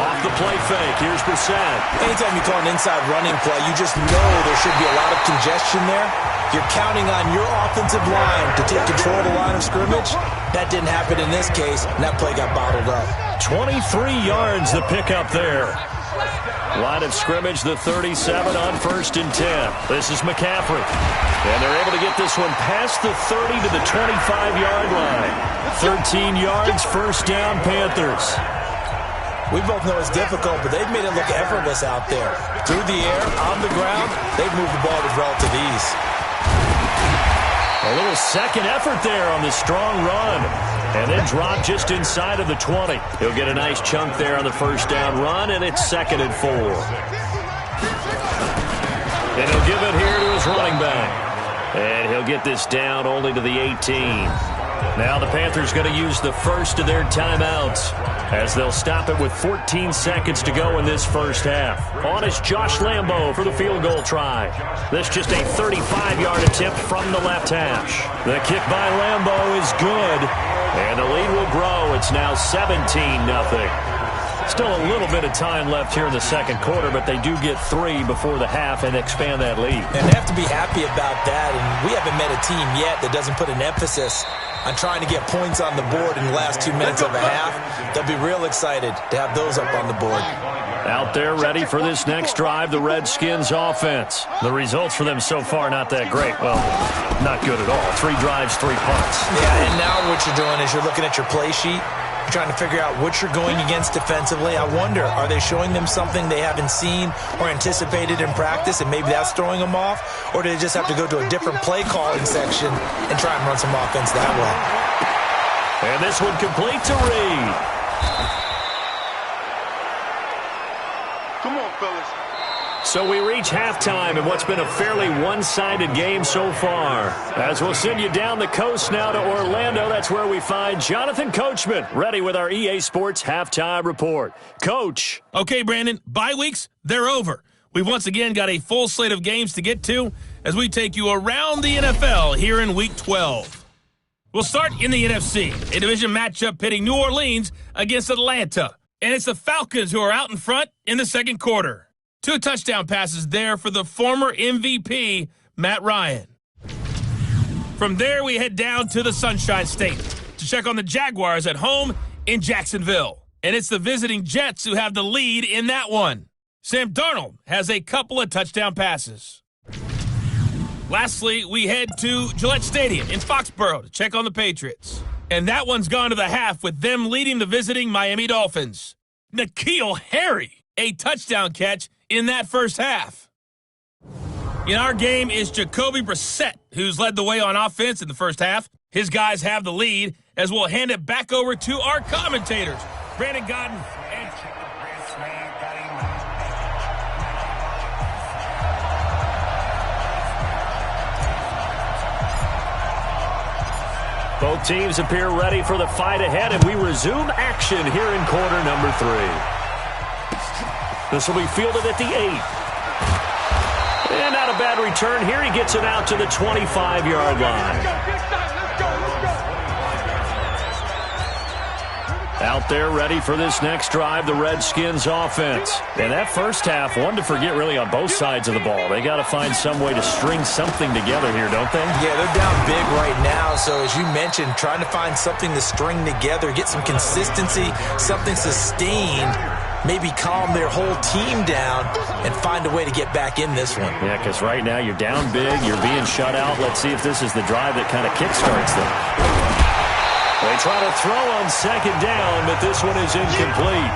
S2: Off the play fake, here's Brissett.
S3: Anytime you call an inside running play, you just know there should be a lot of congestion there. You're counting on your offensive line to take control of the line of scrimmage. That didn't happen in this case, and that play got bottled up.
S2: 23 yards the pickup there. Line of scrimmage, the 37 on 1st and 10. This is McCaffrey. And they're able to get this one past the 30 to the 25-yard line. 13 yards, first down, Panthers.
S3: We both know it's difficult, but they've made it look effortless out there. Through the air, on the ground, they've moved the ball with relative ease.
S2: A little second effort there on the strong run. And then drop just inside of the 20. He'll get a nice chunk there on the first down run, and it's 2nd and 4. And he'll give it here to his running back. And he'll get this down only to the 18. Now the Panthers going to use the first of their timeouts as they'll stop it with 14 seconds to go in this first half. On is Josh Lambo for the field goal try. This just a 35-yard attempt from the left hash. The kick by Lambo is good, and the lead will grow. It's now 17-0. Still a little bit of time left here in the second quarter, but they do get 3 before the half and expand that lead.
S3: And they have to be happy about that, and we haven't met a team yet that doesn't put an emphasis on trying to get points on the board in the last 2 minutes of a half. They'll be real excited to have those up on the board.
S2: Out there ready for this next drive, the Redskins offense. The results for them so far not that great. Well, not good at all. 3 drives, 3 punts.
S3: Yeah, and now what you're doing is you're looking at your play sheet. You're trying to figure out what you're going against defensively. I wonder, are they showing them something they haven't seen or anticipated in practice, and maybe that's throwing them off? Or do they just have to go to a different play calling section and try and run some offense that way?
S2: And this one complete to Reed.
S4: Come on, fellas.
S2: So we reach halftime in what's been a fairly one-sided game so far. As we'll send you down the coast now to Orlando, that's where we find Jonathan Coachman, ready with our EA Sports Halftime Report. Coach.
S1: Okay, Brandon, bye weeks, they're over. We've once again got a full slate of games to get to as we take you around the NFL here in Week 12. We'll start in the NFC, a division matchup pitting New Orleans against Atlanta. And it's the Falcons who are out in front in the second quarter. 2 touchdown passes there for the former MVP, Matt Ryan. From there, we head down to the Sunshine State to check on the Jaguars at home in Jacksonville. And it's the visiting Jets who have the lead in that one. Sam Darnold has a couple of touchdown passes. Lastly, we head to Gillette Stadium in Foxborough to check on the Patriots. And that one's gone to the half with them leading the visiting Miami Dolphins. N'Keal Harry, a touchdown catch in that first half. In our game is Jacoby Brissett, who's led the way on offense in the first half. His guys have the lead as we'll hand it back over to our commentators, Brandon Godden and
S2: Both teams appear ready for the fight ahead, and we resume action here in quarter number 3. This will be fielded at the 8. And not a bad return here. He gets it out to the 25-yard line. Out there ready for this next drive, the Redskins offense. And that first half, one to forget really on both sides of the ball. They got to find some way to string something together here, don't they?
S3: Yeah, they're down big right now. So as you mentioned, trying to find something to string together, get some consistency, something sustained, maybe calm their whole team down and find a way to get back in this one.
S2: Yeah, because right now you're down big, you're being shut out. Let's see if this is the drive that kind of kickstarts them. They try to throw on second down, but this one is incomplete.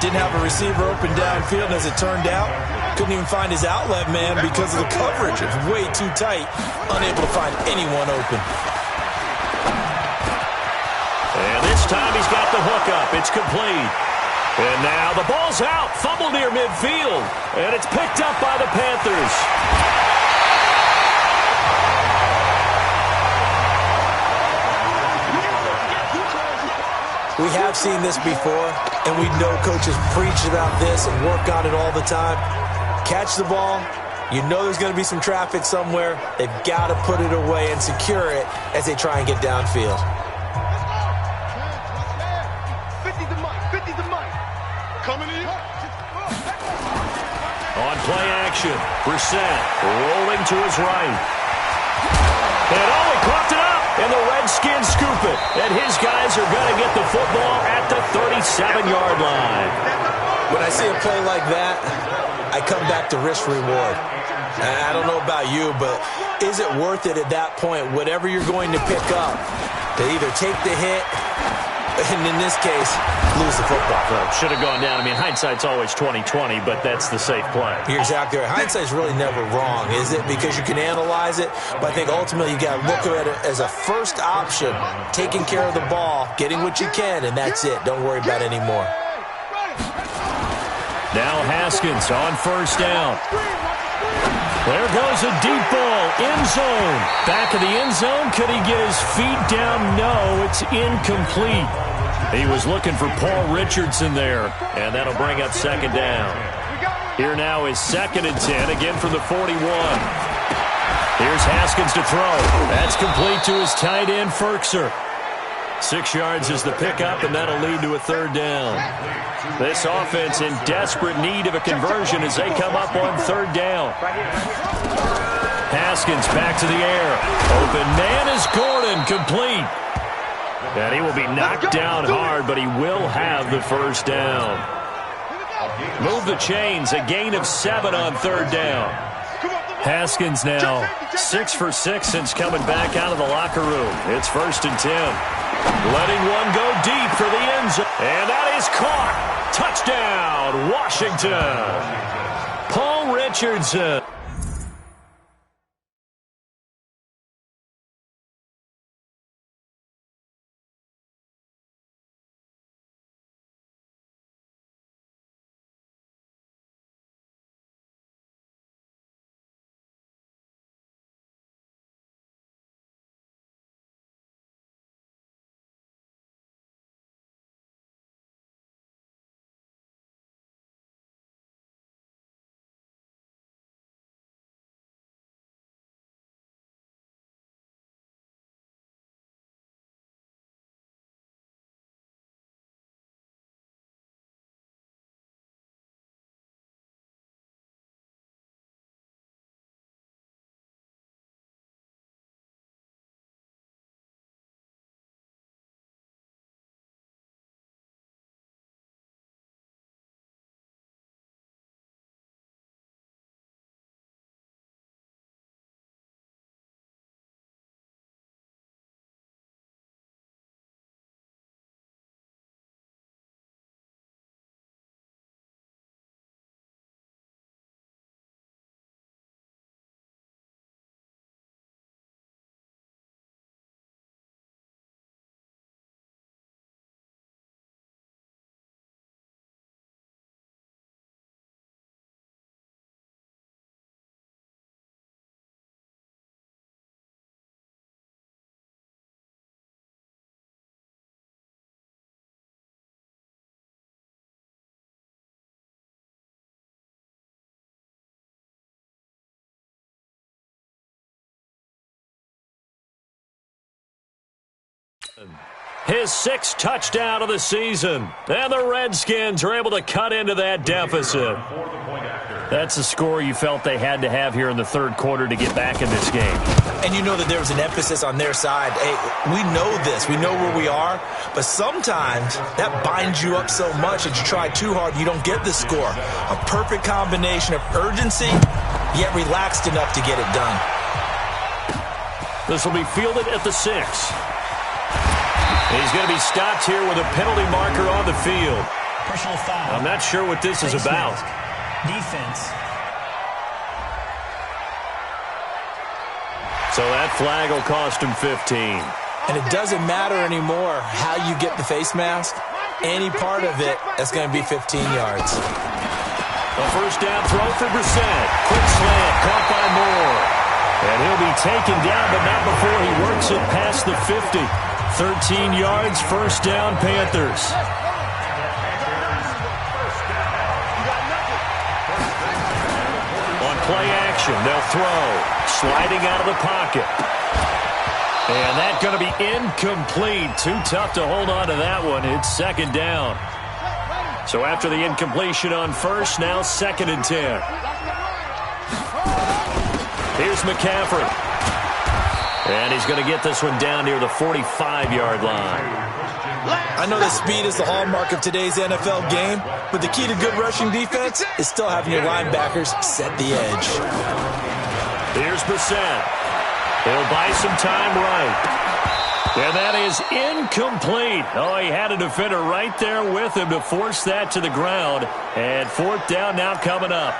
S3: Didn't have a receiver open downfield, as it turned out. Couldn't even find his outlet man because of the coverage. It's way too tight. Unable to find anyone open.
S2: And this time he's got the hook up. It's complete. And now the ball's out. Fumble near midfield. And it's picked up by the Panthers.
S3: We have seen this before, and we know coaches preach about this and work on it all the time. Catch the ball. You know there's going to be some traffic somewhere. They've got to put it away and secure it as they try and get downfield.
S4: 50 to Mike. Coming in.
S2: On play action, Brissett rolling to his right. And he coughed it up, and the Redskins scoop it. And his guys are going to get the football at the 37-yard line.
S3: When I see a play like that, I come back to risk-reward. I don't know about you, but is it worth it at that point, whatever you're going to pick up, to either take the hit, and in this case, lose the football?
S5: Well, should have gone down. I mean, hindsight's always 20/20, but that's the safe play.
S3: You're exactly right. Hindsight's really never wrong, is it? Because you can analyze it, but I think ultimately you got to look at it as a first option, taking care of the ball, getting what you can, and that's it. Don't worry about it anymore.
S2: Now Haskins on first down. There goes a deep ball, end zone. Back of the end zone, could he get his feet down? No, it's incomplete. He was looking for Paul Richardson there, and that'll bring up second down. Here now is 2nd and 10, again from the 41. Here's Haskins to throw. That's complete to his tight end, Ferkser. 6 yards is the pickup, and that'll lead to a third down. This offense in desperate need of a conversion as they come up on third down. Haskins back to the air. Open man is Gordon, complete. And he will be knocked down hard, but he will have the first down. Move the chains, a gain of 7 on third down. Haskins now 6 for 6 since coming back out of the locker room. It's 1st and 10. Letting one go deep for the end zone. And that is caught. Touchdown, Washington. Paul Richardson. His 6th touchdown of the season. And the Redskins are able to cut into that deficit. That's the score you felt they had to have here in the third quarter to get back in this game.
S3: And you know that there was an emphasis on their side. Hey, we know this. We know where we are. But sometimes that binds you up so much that you try too hard, you don't get the score. A perfect combination of urgency, yet relaxed enough to get it done.
S2: This will be fielded at the 6. He's going to be stopped here with a penalty marker on the field.
S7: Personal foul.
S2: I'm not sure what this is about.
S7: Defense.
S2: So that flag will cost him 15.
S3: And it doesn't matter anymore how you get the face mask. Any part of it, that's going to be 15 yards.
S2: A first down throw for Brissett. Quick slant, caught by Moore. And he'll be taken down, but not before he works it past the 50. 13 yards, first down, Panthers. On play action, they'll throw. Sliding out of the pocket. And that's going to be incomplete. Too tough to hold on to that one. It's 2nd down. So after the incompletion on first, now 2nd and 10. Here's McCaffrey. And he's going to get this one down near the 45-yard line.
S3: I know that speed is the hallmark of today's NFL game, but the key to good rushing defense is still having your linebackers set the edge.
S2: Here's Brissett. He'll buy some time right. And that is incomplete. Oh, he had a defender right there with him to force that to the ground. And 4th down now coming up.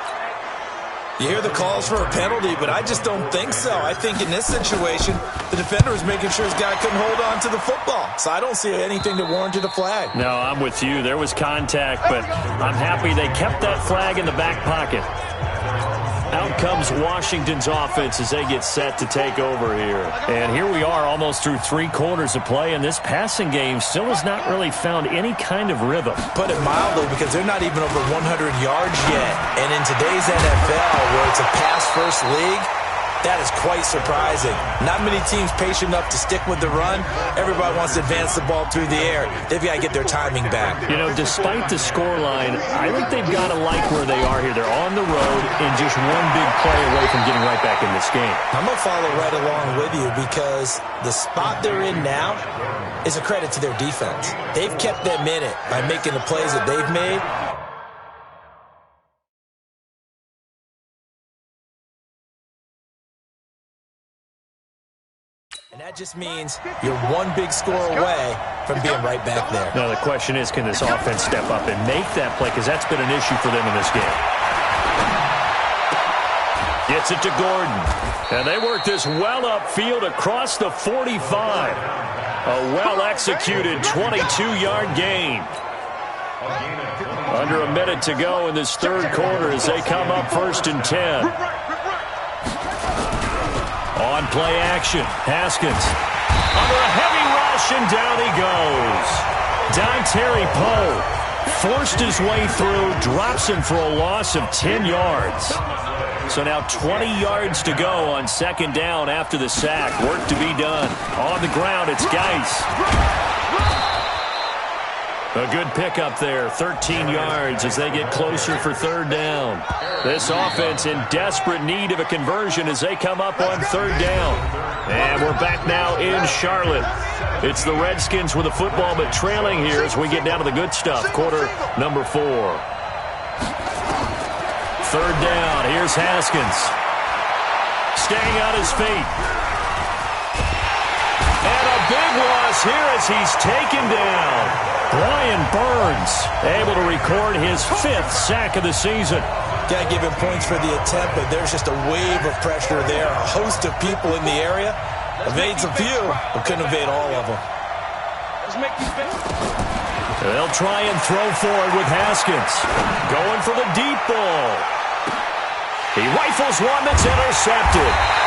S3: You hear the calls for a penalty, but I just don't think so. I think in this situation, the defender was making sure his guy couldn't hold on to the football. So I don't see anything that warranted a flag.
S2: No, I'm with you. There was contact, but I'm happy they kept that flag in the back pocket. Out comes Washington's offense as they get set to take over here. And here we are almost through 3 quarters of play, and this passing game still has not really found any kind of rhythm.
S3: Put it mildly, because they're not even over 100 yards yet. And in today's NFL, where it's a pass-first league, that is quite surprising. Not many teams patient enough to stick with the run. Everybody wants to advance the ball through the air. They've got to get their timing back.
S2: You know, despite the scoreline, I think they've got to like where they are here. They're on the road and just one big play away from getting right back in this game.
S3: I'm going to follow right along with you, because the spot they're in now is a credit to their defense. They've kept them in it by making the plays that they've made. And that just means you're one big score away from being right back there.
S2: Now, the question is, can this offense step up and make that play? Because that's been an issue for them in this game. Gets it to Gordon. And they work this well upfield across the 45. A well-executed 22-yard gain. Under a minute to go in this 3rd quarter as they come up 1st and 10. On play action, Haskins under a heavy rush, and down he goes. Dontari Poe forced his way through, drops him for a loss of 10 yards. So now 20 yards to go on 2nd down after the sack. Work to be done. On the ground, it's Geis. A good pickup there, 13 yards as they get closer for 3rd down. This offense in desperate need of a conversion as they come up on 3rd down. And we're back now in Charlotte. It's the Redskins with the football, but trailing here as we get down to the good stuff. Quarter number 4. 3rd down, here's Haskins. Staying on his feet. And a big loss here as he's taken down. Brian Burns able to record his 5th sack of the season.
S3: Got to give him points for the attempt, but there's just a wave of pressure there. A host of people in the area. Evades a few, but couldn't evade all of them.
S2: They'll try and throw forward with Haskins. Going for the deep ball. He rifles one that's intercepted.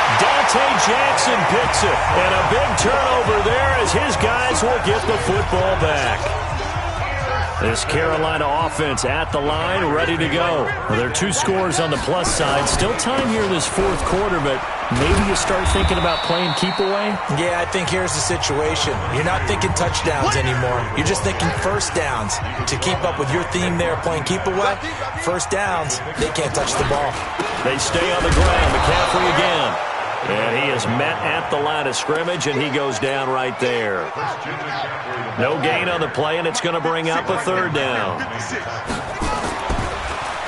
S2: Dante Jackson picks it, and a big turnover there as his guys will get the football back. This Carolina offense at the line, ready to go. Well, there are 2 scores on the plus side. Still time here in this 4th quarter, but maybe you start thinking about playing keep away?
S3: Yeah, I think here's the situation. You're not thinking touchdowns anymore. You're just thinking 1st downs. To keep up with your theme there, playing keep away, 1st downs, they can't touch the ball.
S2: They stay on the ground. McCaffrey again. And he is met at the line of scrimmage, and he goes down right there. No gain on the play, and it's going to bring up a 3rd down.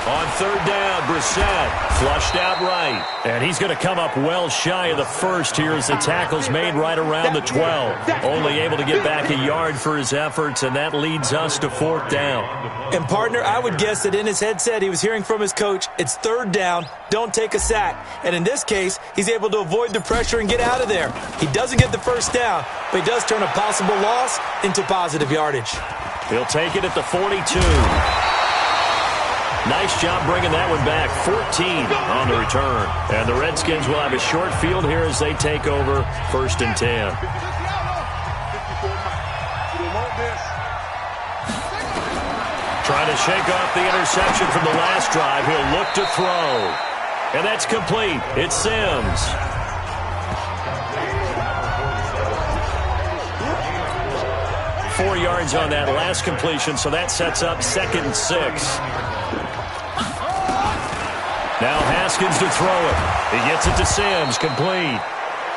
S2: On 3rd down, Brissett flushed out right. And he's going to come up well shy of the 1st here as the tackle's made right around the 12. Only able to get back a yard for his efforts, and that leads us to 4th down.
S3: And, partner, I would guess that in his headset he was hearing from his coach, it's 3rd down, don't take a sack. And in this case, he's able to avoid the pressure and get out of there. He doesn't get the 1st down, but he does turn a possible loss into positive yardage.
S2: He'll take it at the 42. Nice job bringing that one back. 14 on the return. And the Redskins will have a short field here as they take over 1st and 10. Trying to shake off the interception from the last drive. He'll look to throw. And that's complete. It's Sims. 4 yards on that last completion, so that sets up 2nd and 6. Now Haskins to throw it. He gets it to Sims, complete.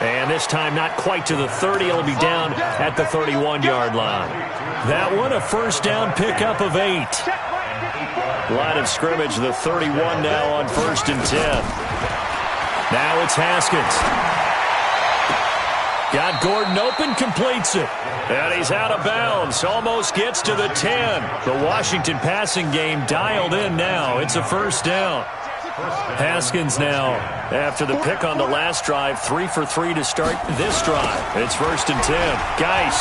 S2: And this time not quite to the 30. It'll be down at the 31-yard line. That one a first down pickup of 8. Line of scrimmage, the 31 now on 1st and 10. Now it's Haskins. Got Gordon open, completes it. And he's out of bounds. Almost gets to the 10. The Washington passing game dialed in now. It's a first down. Haskins now, after the pick on the last drive, 3 for 3 to start this drive. It's 1st and 10. Geis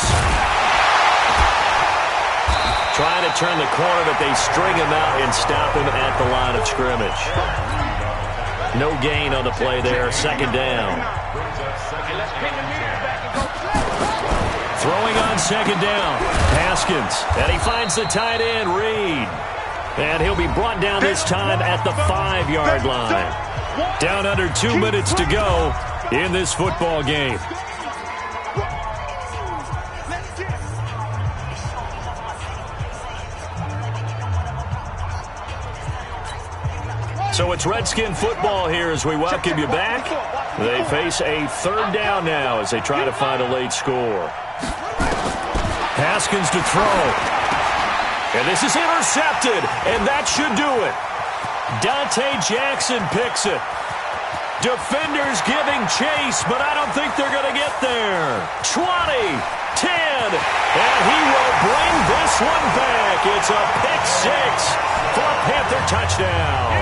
S2: trying to turn the corner, but they string him out and stop him at the line of scrimmage. No gain on the play there. 2nd down. Throwing on 2nd down. Haskins, and he finds the tight end, Reed. And he'll be brought down this time at the 5-yard line. Down under 2 minutes to go in this football game. So it's Redskin football here as we welcome you back. They face a 3rd down now as they try to find a late score. Haskins to throw. And this is intercepted, and that should do it. Dante Jackson picks it. Defenders giving chase, but I don't think they're going to get there. 20, 10, and he will bring this one back. It's a pick 6 for a Panther touchdown.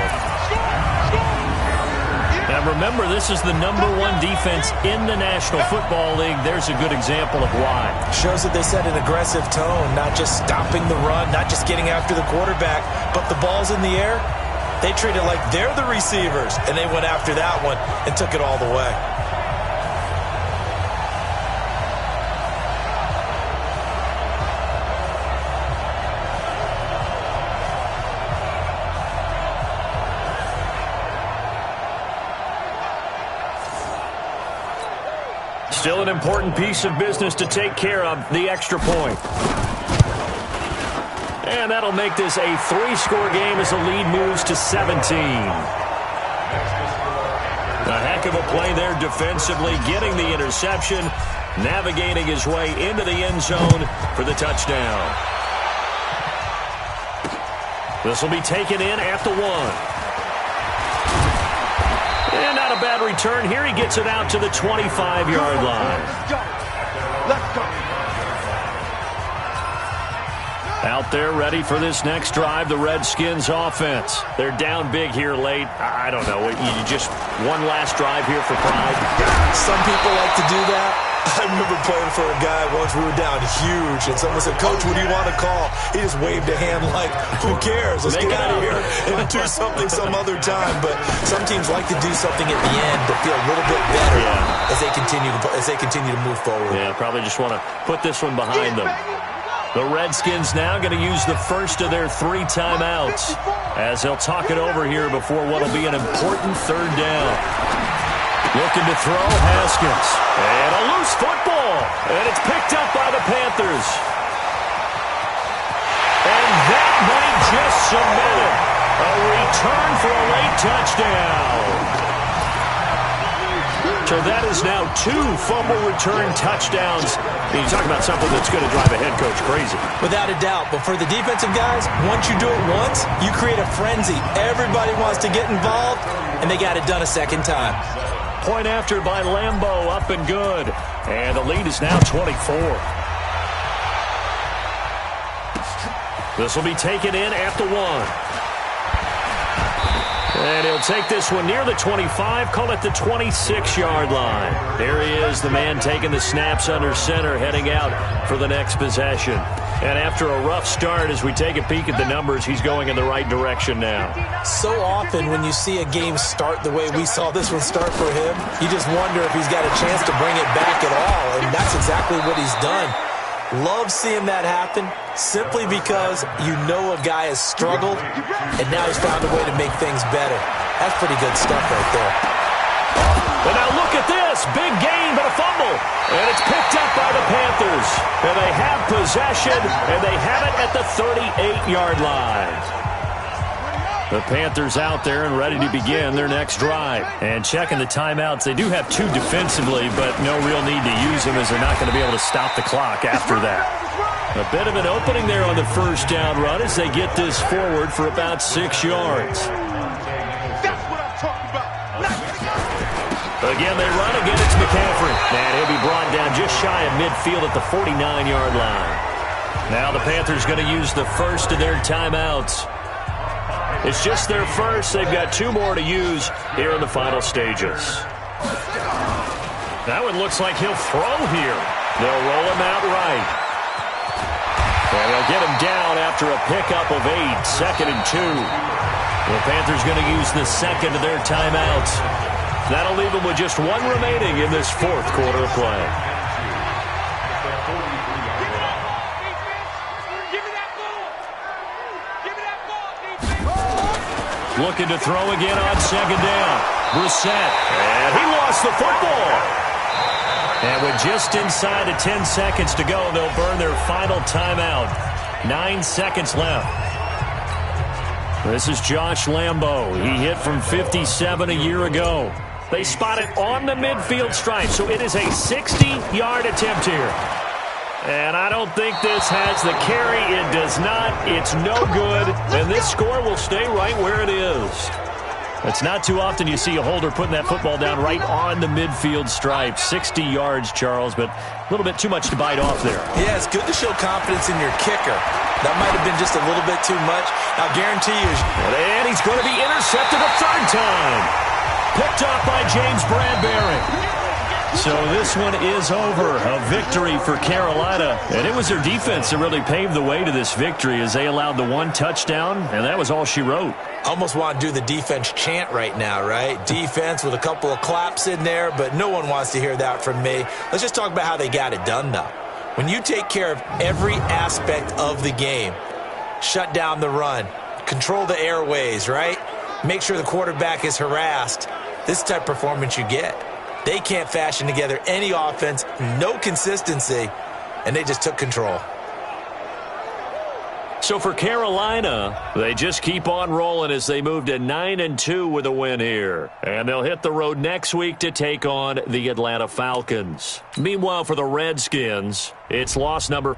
S2: Now remember, this is the #1 defense in the National Football League. There's a good example of why.
S3: Shows that they set an aggressive tone, not just stopping the run, not just getting after the quarterback, but the ball's in the air. They treat it like they're the receivers, and they went after that one and took it all the way.
S2: Still an important piece of business to take care of, the extra point. And that'll make this a 3-score game as the lead moves to 17. A heck of a play there defensively, getting the interception, navigating his way into the end zone for the touchdown. This will be taken in at the 1. And not a bad return here. He gets it out to the 25-yard line.
S4: Let's go.
S2: Out there ready for this next drive, the Redskins offense. They're down big here late. I don't know. You just one last drive here for pride.
S3: Some people like to do that. I remember playing for a guy once. We were down huge, and someone said, "Coach, what do you want to call?" He just waved a hand like, "Who cares? Let's get out of here and do something some other time." But some teams like to do something at the end that feel a little bit better as they continue to move forward.
S2: Yeah, probably just want to put this one behind them. The Redskins now going to use the first of their 3 timeouts as they'll talk it over here before what will be an important 3rd down. Looking to throw, Haskins. And a loose football. And it's picked up by the Panthers. And that might just cement it. A return for a late touchdown. So that is now 2 fumble return touchdowns. You talk about something that's going to drive a head coach crazy.
S3: Without a doubt. But for the defensive guys, once you do it once, you create a frenzy. Everybody wants to get involved, and they got it done a second time.
S2: Point after by Lambeau, up and good. And the lead is now 24. This will be taken in at the 1. And he'll take this one near the 25, call it the 26-yard line. There he is, the man taking the snaps under center, heading out for the next possession. And after a rough start, as we take a peek at the numbers, he's going in the right direction now.
S3: So often when you see a game start the way we saw this one start for him, you just wonder if he's got a chance to bring it back at all, and that's exactly what he's done. Love seeing that happen simply because you know a guy has struggled, and now he's found a way to make things better. That's pretty good stuff right there.
S2: And now look at this. Big gain, but a fumble. And it's picked up by the Panthers. And they have possession, and they have it at the 38-yard line. The Panthers out there and ready to begin their next drive. And checking the timeouts, they do have 2 defensively, but no real need to use them as they're not going to be able to stop the clock after that. A bit of an opening there on the first down run as they get this forward for about 6 yards.
S4: That's what I'm talking about.
S2: Again, they run again. It's McCaffrey. And he'll be brought down just shy of midfield at the 49-yard line. Now the Panthers going to use the first of their timeouts. It's just their first. They've got 2 more to use here in the final stages. That one looks like he'll throw here. They'll roll him out right. And they'll get him down after a pickup of 8, 2nd and 2. The Panthers going to use the second of their timeouts. That'll leave them with just 1 remaining in this 4th quarter of play. Looking to throw again on 2nd down. Brissett. And he lost the football. And with just inside of 10 seconds to go, they'll burn their final timeout. 9 seconds left. This is Josh Lambo. He hit from 57 a year ago. They spot it on the midfield stripe, so it is a 60-yard attempt here. And I don't think this has the carry. It does not. It's no good. And this score will stay right where it is. It's not too often you see a holder putting that football down right on the midfield stripe. 60 yards, Charles, but a little bit too much to bite off there.
S3: Yeah, it's good to show confidence in your kicker. That might have been just a little bit too much. I'll guarantee you.
S2: And he's going to be intercepted a 3rd time. Picked off by James Bradbury. So this one is over. A victory for Carolina. And it was their defense that really paved the way to this victory as they allowed the 1 touchdown, and that was all she wrote.
S3: Almost want to do the defense chant right now, right? Defense with a couple of claps in there, but no one wants to hear that from me. Let's just talk about how they got it done, though. When you take care of every aspect of the game, shut down the run, control the airways, right? Make sure the quarterback is harassed. This type of performance you get. They can't fashion together any offense, no consistency, and they just took control.
S2: So for Carolina, they just keep on rolling as they move to 9-2 with a win here. And they'll hit the road next week to take on the Atlanta Falcons. Meanwhile, for the Redskins, it's loss number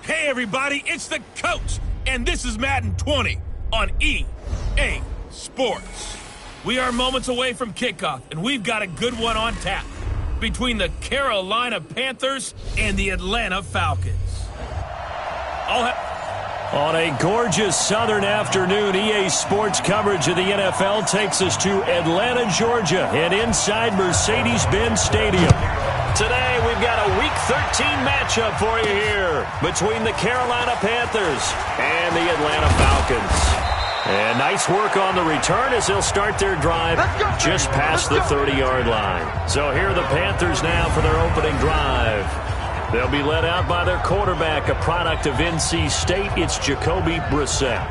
S1: Hey, everybody, it's the coach, and this is Madden 20 on EA Sports. We are moments away from kickoff, and we've got a good one on tap between the Carolina Panthers and the Atlanta Falcons.
S2: On a gorgeous southern afternoon, EA Sports coverage of the NFL takes us to Atlanta, Georgia, and inside Mercedes-Benz Stadium. Today, we've got a Week 13 matchup for you here between the Carolina Panthers and the Atlanta Falcons. And nice work on the return as they'll start their drive just past the 30-yard line. So here are the Panthers now for their opening drive. They'll be led out by their quarterback, a product of NC State. It's Jacoby Brissett.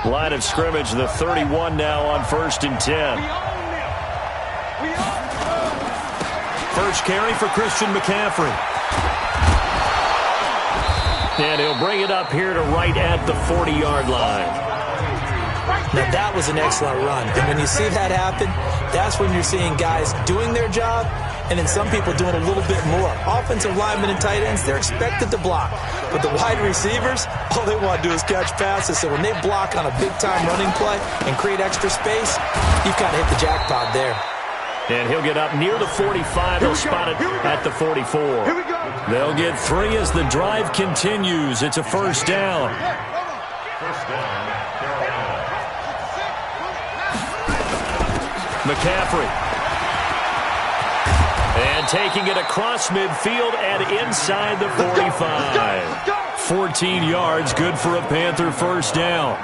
S2: Line of scrimmage, the 31 now on 1st and 10. First carry for Christian McCaffrey. And he'll bring it up here to right at the 40-yard line.
S3: Now, that was an excellent run. And when you see that happen, that's when you're seeing guys doing their job and then some people doing a little bit more. Offensive linemen and tight ends, they're expected to block. But the wide receivers, all they want to do is catch passes. So when they block on a big-time running play and create extra space, you've kind of hit the jackpot there.
S2: And he'll get up near the 45. They'll spot it at the 44. They'll get 3 as the drive continues. It's a first down. McCaffrey. And taking it across midfield and inside the 45. 14 yards, good for a Panther first down.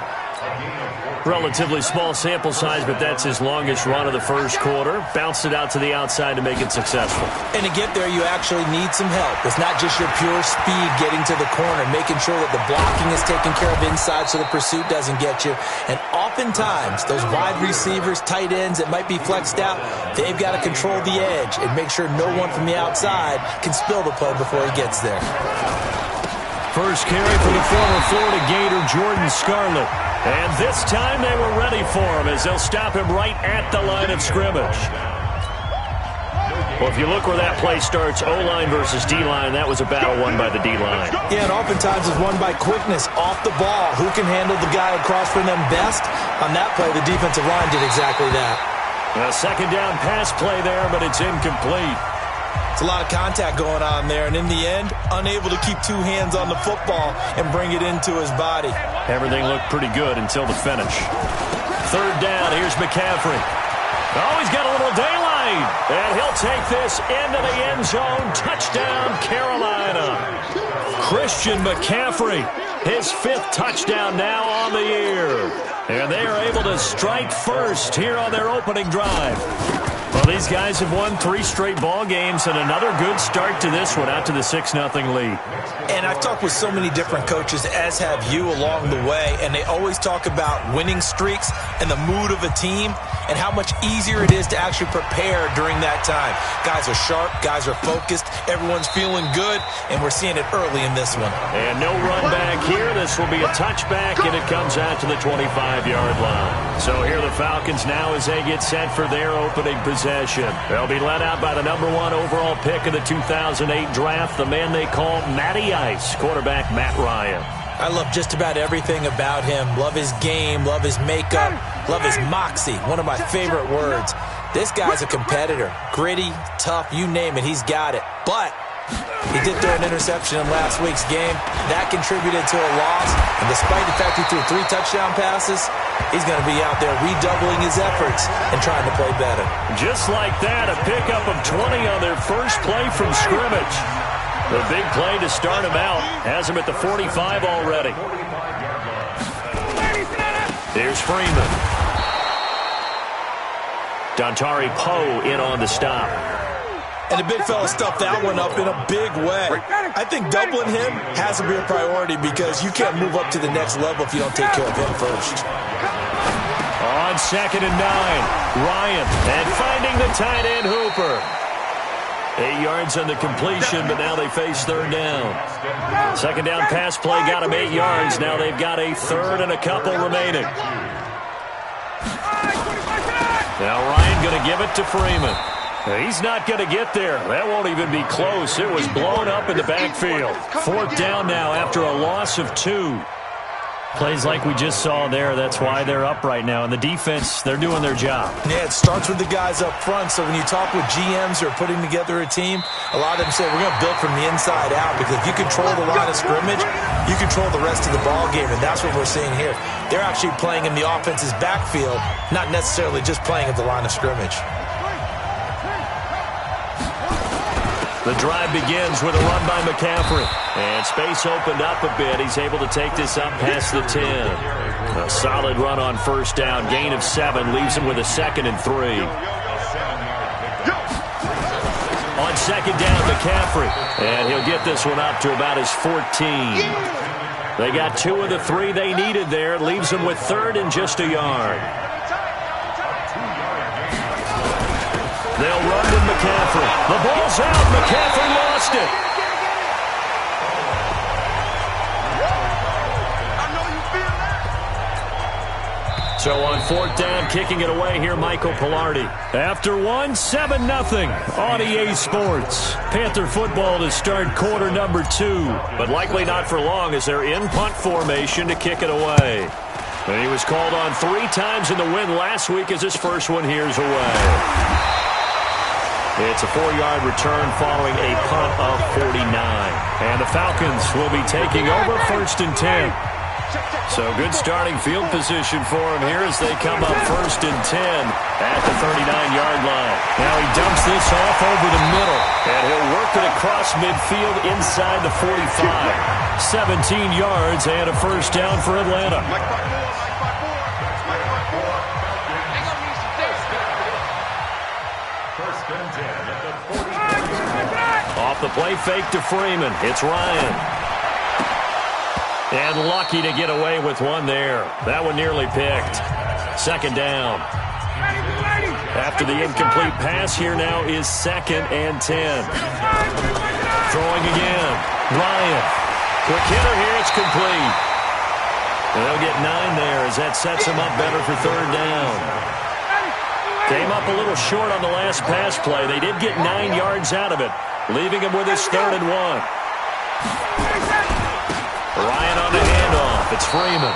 S2: Relatively small sample size, but that's his longest run of the first quarter. Bounced it out to the outside to make it successful.
S3: And to get there, you actually need some help. It's not just your pure speed getting to the corner, making sure that the blocking is taken care of inside so the pursuit doesn't get you. And oftentimes, those wide receivers, tight ends that might be flexed out, they've got to control the edge and make sure no one from the outside can spill the play before he gets there.
S2: First carry for the former Florida Gator, Jordan Scarlett. And this time they were ready for him as they'll stop him right at the line of scrimmage. Well, if you look where that play starts, O-line versus D-line, that was a battle won by the D-line.
S3: Yeah, and oftentimes it's won by quickness off the ball. Who can handle the guy across from them best? On that play, the defensive line did exactly that.
S2: A second down pass play there, but it's incomplete.
S3: It's a lot of contact going on there, and in the end, unable to keep 2 hands on the football and bring it into his body.
S2: Everything looked pretty good until the finish. Third down, here's McCaffrey. Oh, he's got a little daylight, and he'll take this into the end zone. Touchdown, Carolina. Christian McCaffrey, his 5th touchdown now on the year. And they are able to strike first here on their opening drive. Well, these guys have won 3 straight ball games and another good start to this one out to the 6-0 lead.
S3: And I've talked with so many different coaches, as have you along the way, and they always talk about winning streaks and the mood of a team and how much easier it is to actually prepare during that time. Guys are sharp, guys are focused, everyone's feeling good, and we're seeing it early in this one.
S2: And no run back here. This will be a touchback, and it comes out to the 25-yard line. So here are the Falcons now as they get set for their opening possession. They'll be led out by the number 1 overall pick of the 2008 draft, the man they call Matty Ice, quarterback Matt Ryan.
S3: I love just about everything about him. Love his game, love his makeup, love his moxie, one of my favorite words. This guy's a competitor. Gritty, tough, you name it, he's got it. But he did throw an interception in last week's game. That contributed to a loss. And despite the fact he threw 3 touchdown passes, he's going to be out there redoubling his efforts and trying to play better.
S2: Just like that, a pickup of 20 on their first play from scrimmage. The big play to start him out. Has him at the 45 already. Here's Freeman. Dontari Poe in on the stop.
S3: And the big fella stuffed that one up in a big way. I think doubling him has to be a priority because you can't move up to the next level if you don't take care of him first.
S2: On 2nd and 9, Ryan. And finding the tight end Hooper. 8 yards on the completion, but now they face 3rd down. Second down pass play got him 8 yards. Now they've got a 3rd and a couple remaining. Now Ryan going to give it to Freeman. He's not going to get there. That won't even be close. It was blown up in the backfield. 4th down now after a loss of 2.
S5: Plays like we just saw there. That's why they're up right now. And the defense, they're doing their job.
S3: Yeah, it starts with the guys up front. So when you talk with GMs who are putting together a team, a lot of them say we're going to build from the inside out, because if you control the line of scrimmage, you control the rest of the ball game, and that's what we're seeing here. They're actually playing in the offense's backfield, not necessarily just playing at the line of scrimmage.
S2: The drive begins with a run by McCaffrey. And space opened up a bit. He's able to take this up past the 10. A solid run on 1st down. Gain of 7 leaves him with a 2nd and 3. On 2nd down, McCaffrey. And he'll get this one up to about his 14. They got 2 of the 3 they needed there. It leaves them with 3rd and just a yard. They'll run with McCaffrey. The ball's out. McCaffrey lost it. So on 4th down, kicking it away here, Michael Pilardi. After 1, 7-0 on EA Sports. Panther football to start quarter number 2. But likely not for long, as they're in punt formation to kick it away. And he was called on 3 times in the win last week, as his first one here's away. It's a 4-yard return following a punt of 49. And the Falcons will be taking over 1st and 10. So good starting field position for him here as they come up 1st and 10 at the 39-yard line. Now he dumps this off over the middle, and he'll work it across midfield inside the 45. 17 yards and a 1st down for Atlanta. Off the play fake to Freeman. It's Ryan. And lucky to get away with one there. That one nearly picked. 2nd down. After the incomplete pass, here now is 2nd and 10. Throwing again. Ryan. Quick hitter here. It's complete. And they'll get 9 there as that sets them up better for 3rd down. Came up a little short on the last pass play. They did get 9 yards out of it, leaving him with his 3rd and 1. Ryan on the handoff. It's Freeman.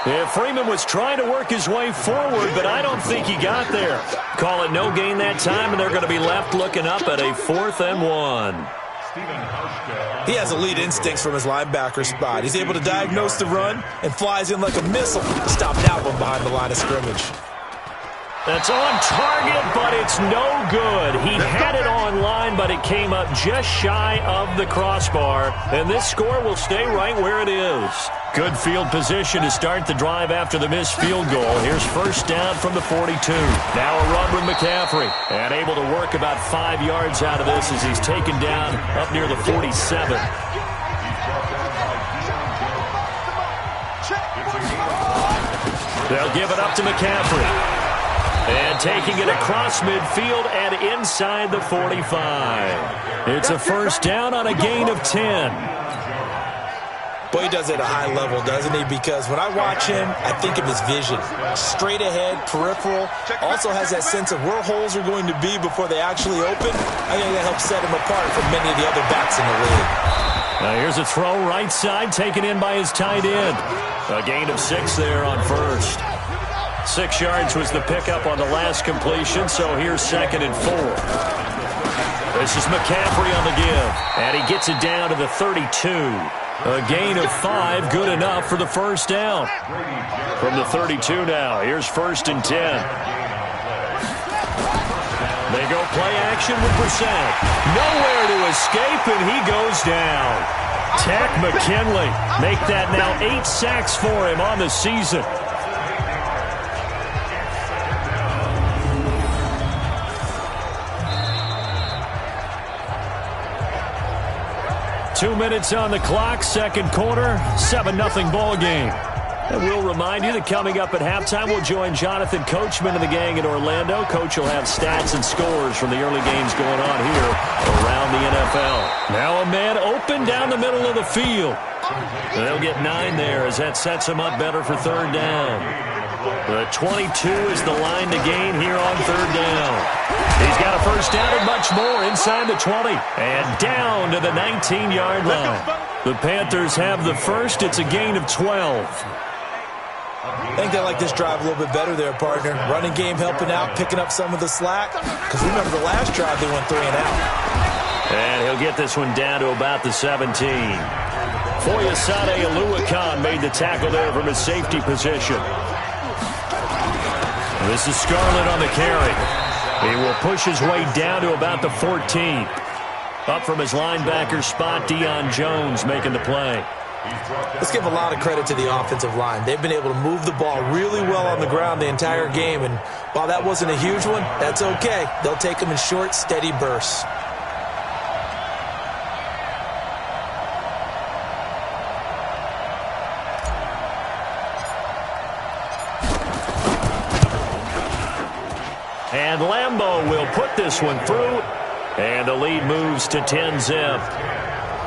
S2: Yeah, Freeman was trying to work his way forward, but I don't think he got there. Call it no gain that time, and they're going to be left looking up at a 4th and 1.
S3: He has elite instincts from his linebacker spot. He's able to diagnose the run and flies in like a missile to stop that one behind the line of scrimmage.
S2: That's on target, but it's no good. He had it on line, but it came up just shy of the crossbar. And this score will stay right where it is. Good field position to start the drive after the missed field goal. Here's 1st down from the 42. Now a run with McCaffrey. And able to work about 5 yards out of this as he's taken down up near the 47. They'll give it up to McCaffrey. And taking it across midfield and inside the 45. It's a 1st down on a gain of 10.
S3: Boy, he does it at a high level, doesn't he? Because when I watch him, I think of his vision. Straight ahead, peripheral. Also has that sense of where holes are going to be before they actually open. I think that helps set him apart from many of the other backs in the league.
S2: Now here's a throw right side, taken in by his tight end. A gain of 6 there on 1st. 6 yards was the pickup on the last completion, so here's 2nd and 4. This is McCaffrey on the give, and he gets it down to the 32. A gain of 5, good enough for the 1st down. From the 32 now, here's 1st and 10. They go play action with Brissett. Nowhere to escape, and he goes down. Tack McKinley make that now 8 sacks for him on the season. Two minutes on the clock, 2nd quarter, 7-0 ball game. And we'll remind you that coming up at halftime, we'll join Jonathan Coachman and the gang in Orlando. Coach will have stats and scores from the early games going on here around the NFL. Now a man open down the middle of the field. And they'll get 9 there as that sets him up better for 3rd down. The 22 is the line to gain here on third down. He's got a first down and much more inside the 20. And down to the 19-yard line. The Panthers have the first. It's a gain of 12.
S3: I think they like this drive a little bit better there, partner. Running game helping out, picking up some of the slack. Because remember, the last drive they went 3 and out.
S2: And he'll get this one down to about the 17. Foyesade Aluakan made the tackle there from his safety position. This is Scarlett on the carry. He will push his way down to about the 14. Up from his linebacker spot, Deion Jones making the play.
S3: Let's give a lot of credit to the offensive line. They've been able to move the ball really well on the ground the entire game. And while that wasn't a huge one, that's okay. They'll take them in short, steady bursts.
S2: And Lambeau will put this one through. And the lead moves to 10-zip.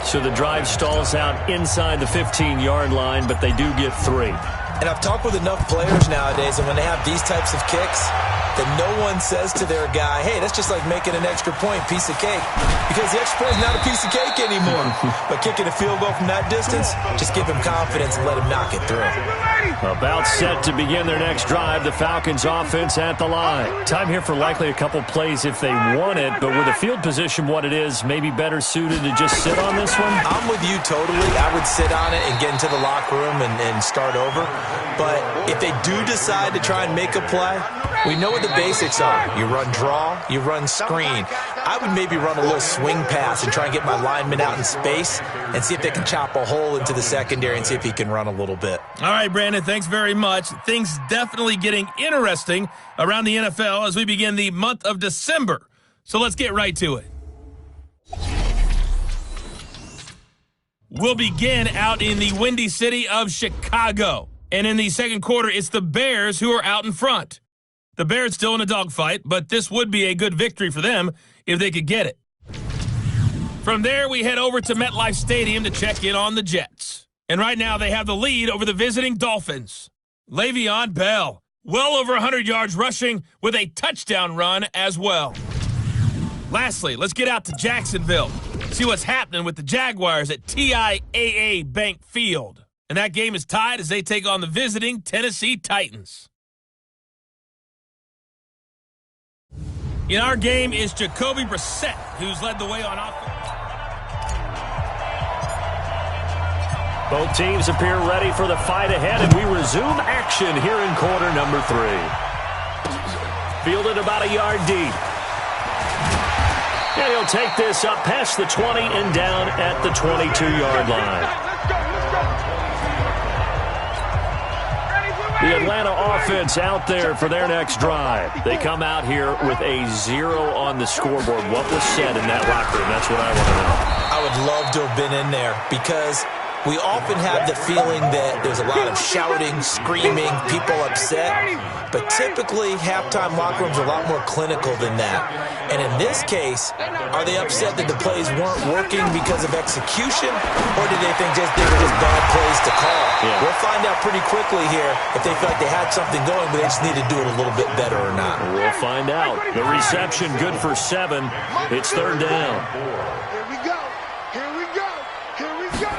S2: So the drive stalls out inside the 15-yard line, but they do get 3.
S3: And I've talked with enough players nowadays, and when they have these types of kicks, that no one says to their guy, hey, that's just like making an extra point, piece of cake. Because the extra point is not a piece of cake anymore. But kicking a field goal from that distance, just give him confidence and let him knock it through.
S2: About set to begin their next drive, the Falcons offense at the line.
S5: Time here for likely a couple plays if they want it, but with the field position what it is, maybe better suited to just sit on this one?
S3: I'm with you totally. I would sit on it and get into the locker room and start over. But if they do decide to try and make a play, we know what the basics are. You run draw, you run screen. I would maybe run a little swing pass and try and get my lineman out in space and see if they can chop a hole into the secondary and see if he can run a little bit.
S1: All right, Brandon, thanks very much. Things definitely getting interesting around the NFL as we begin the month of December. So let's get right to it. We'll begin out in the windy city of Chicago. And in the second quarter, it's the Bears who are out in front. The Bears still in a dogfight, but this would be a good victory for them if they could get it. From there, we head over to MetLife Stadium to check in on the Jets. And right now, they have the lead over the visiting Dolphins. Le'Veon Bell, well over 100 yards rushing with a touchdown run as well. Lastly, let's get out to Jacksonville. See what's happening with the Jaguars at TIAA Bank Field. And that game is tied as they take on the visiting Tennessee Titans. In our game is Jacoby Brissett, who's led the way on offense.
S2: Both teams appear ready for the fight ahead, and we resume action here in quarter number 3. Fielded about a yard deep. And he'll take this up past the 20 and down at the 22-yard line. The Atlanta offense out there for their next drive. They come out here with a 0 on the scoreboard. What was said in that locker room? That's what I want to know.
S3: I would love to have been in there because we often have the feeling that there's a lot of shouting, screaming, people upset. But typically, halftime locker rooms are a lot more clinical than that. And in this case, are they upset that the plays weren't working because of execution? Or did they think they were just bad plays to call?
S2: Yeah.
S3: We'll find out pretty quickly here if they feel like they had something going, but they just need to do it a little bit better or not.
S2: We'll find out. The reception good for 7. It's third down.
S4: Here we go. Here we go. Here we go.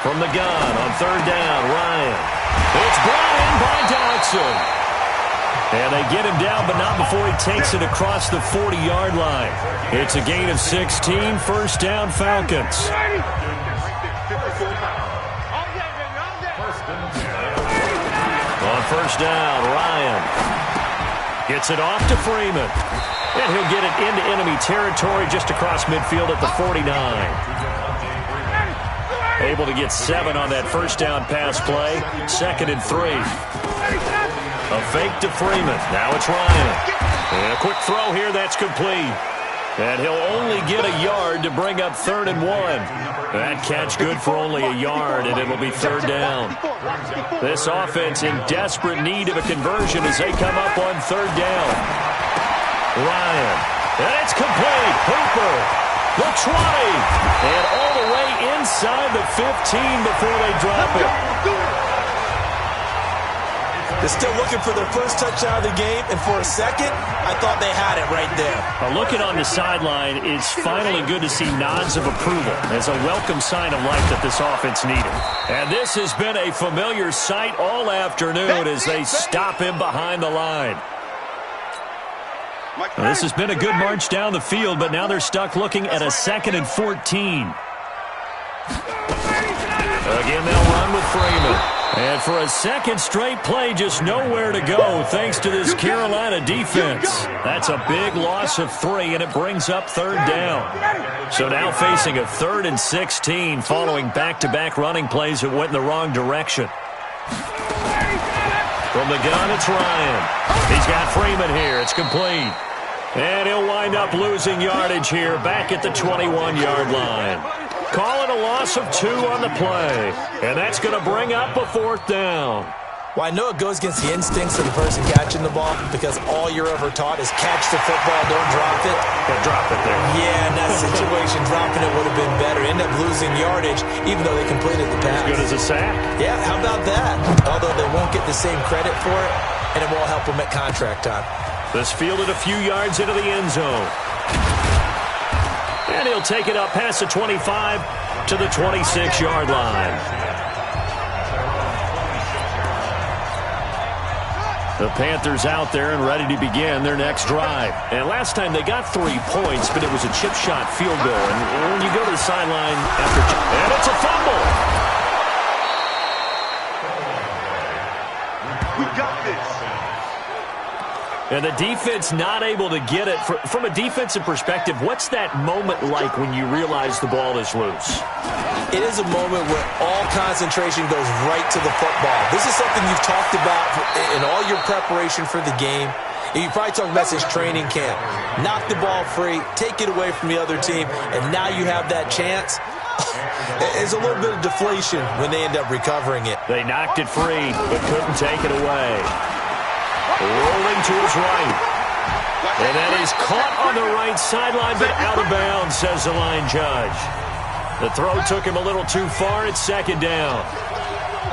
S2: From the gun on third down, Ryan. It's brought in by Dodson. And they get him down, but not before he takes it across the 40-yard line. It's a gain of 16, first down Falcons. On first down, Ryan gets it off to Freeman. And he'll get it into enemy territory just across midfield at the 49. Able to get 7 on that first down pass play. 2nd and 3. A fake to Freeman. Now it's Ryan. And a quick throw here. That's complete. And he'll only get a yard to bring up 3rd and 1. That catch good for only a yard, and it'll be third down. This offense in desperate need of a conversion as they come up on third down. Ryan. And it's complete. Hooper. The 20. And all the way inside the 15 before they drop it.
S3: They're still looking for their first touchdown of the game, and for a second, I thought they had it right there.
S5: Looking on the sideline, it's finally good to see nods of approval as a welcome sign of life that this offense needed. And this has been a familiar sight all afternoon as they stop him behind the line. Well, this has been a good march down the field, but now they're stuck looking at a 2nd and 14. Again, they'll run with Freeman. And for a second straight play, just nowhere to go thanks to this Carolina defense. That's a big loss of 3, and it brings up 3rd down. So now facing a 3rd and 16 following back-to-back running plays that went in the wrong direction. From the gun, it's Ryan. He's got Freeman here. It's complete. And he'll wind up losing yardage here back at the 21-yard line. Calling a loss of 2 on the play. And that's going to bring up a 4th down.
S3: Well, I know it goes against the instincts of the person catching the ball because all you're ever taught is catch the football, don't drop it.
S5: Yeah, drop it there.
S3: Yeah, in that situation, dropping it would have been better. End up losing yardage, even though they completed the pass.
S5: As good as a sack.
S3: Yeah, how about that? Although they won't get the same credit for it, and it won't help them at contract time.
S5: This fielded a few yards into the end zone. And he'll take it up past the 25 to the 26-yard line. The Panthers out there and ready to begin their next drive. And last time they got 3 points, but it was a chip shot field goal. And when you go to the sideline after... And it's a fumble!
S4: We got this.
S5: And the defense not able to get it. From a defensive perspective, what's that moment like when you realize the ball is loose?
S3: It is a moment where all concentration goes right to the football. This is something you've talked about in all your preparation for the game. You probably talked about since training camp. Knock the ball free, take it away from the other team, and now you have that chance. There's a little bit of deflation when they end up recovering it.
S5: They knocked it free, but couldn't take it away. Rolling to his right. And that is caught on the right sideline, but out of bounds, says the line judge. The throw took him a little too far. It's 2nd down.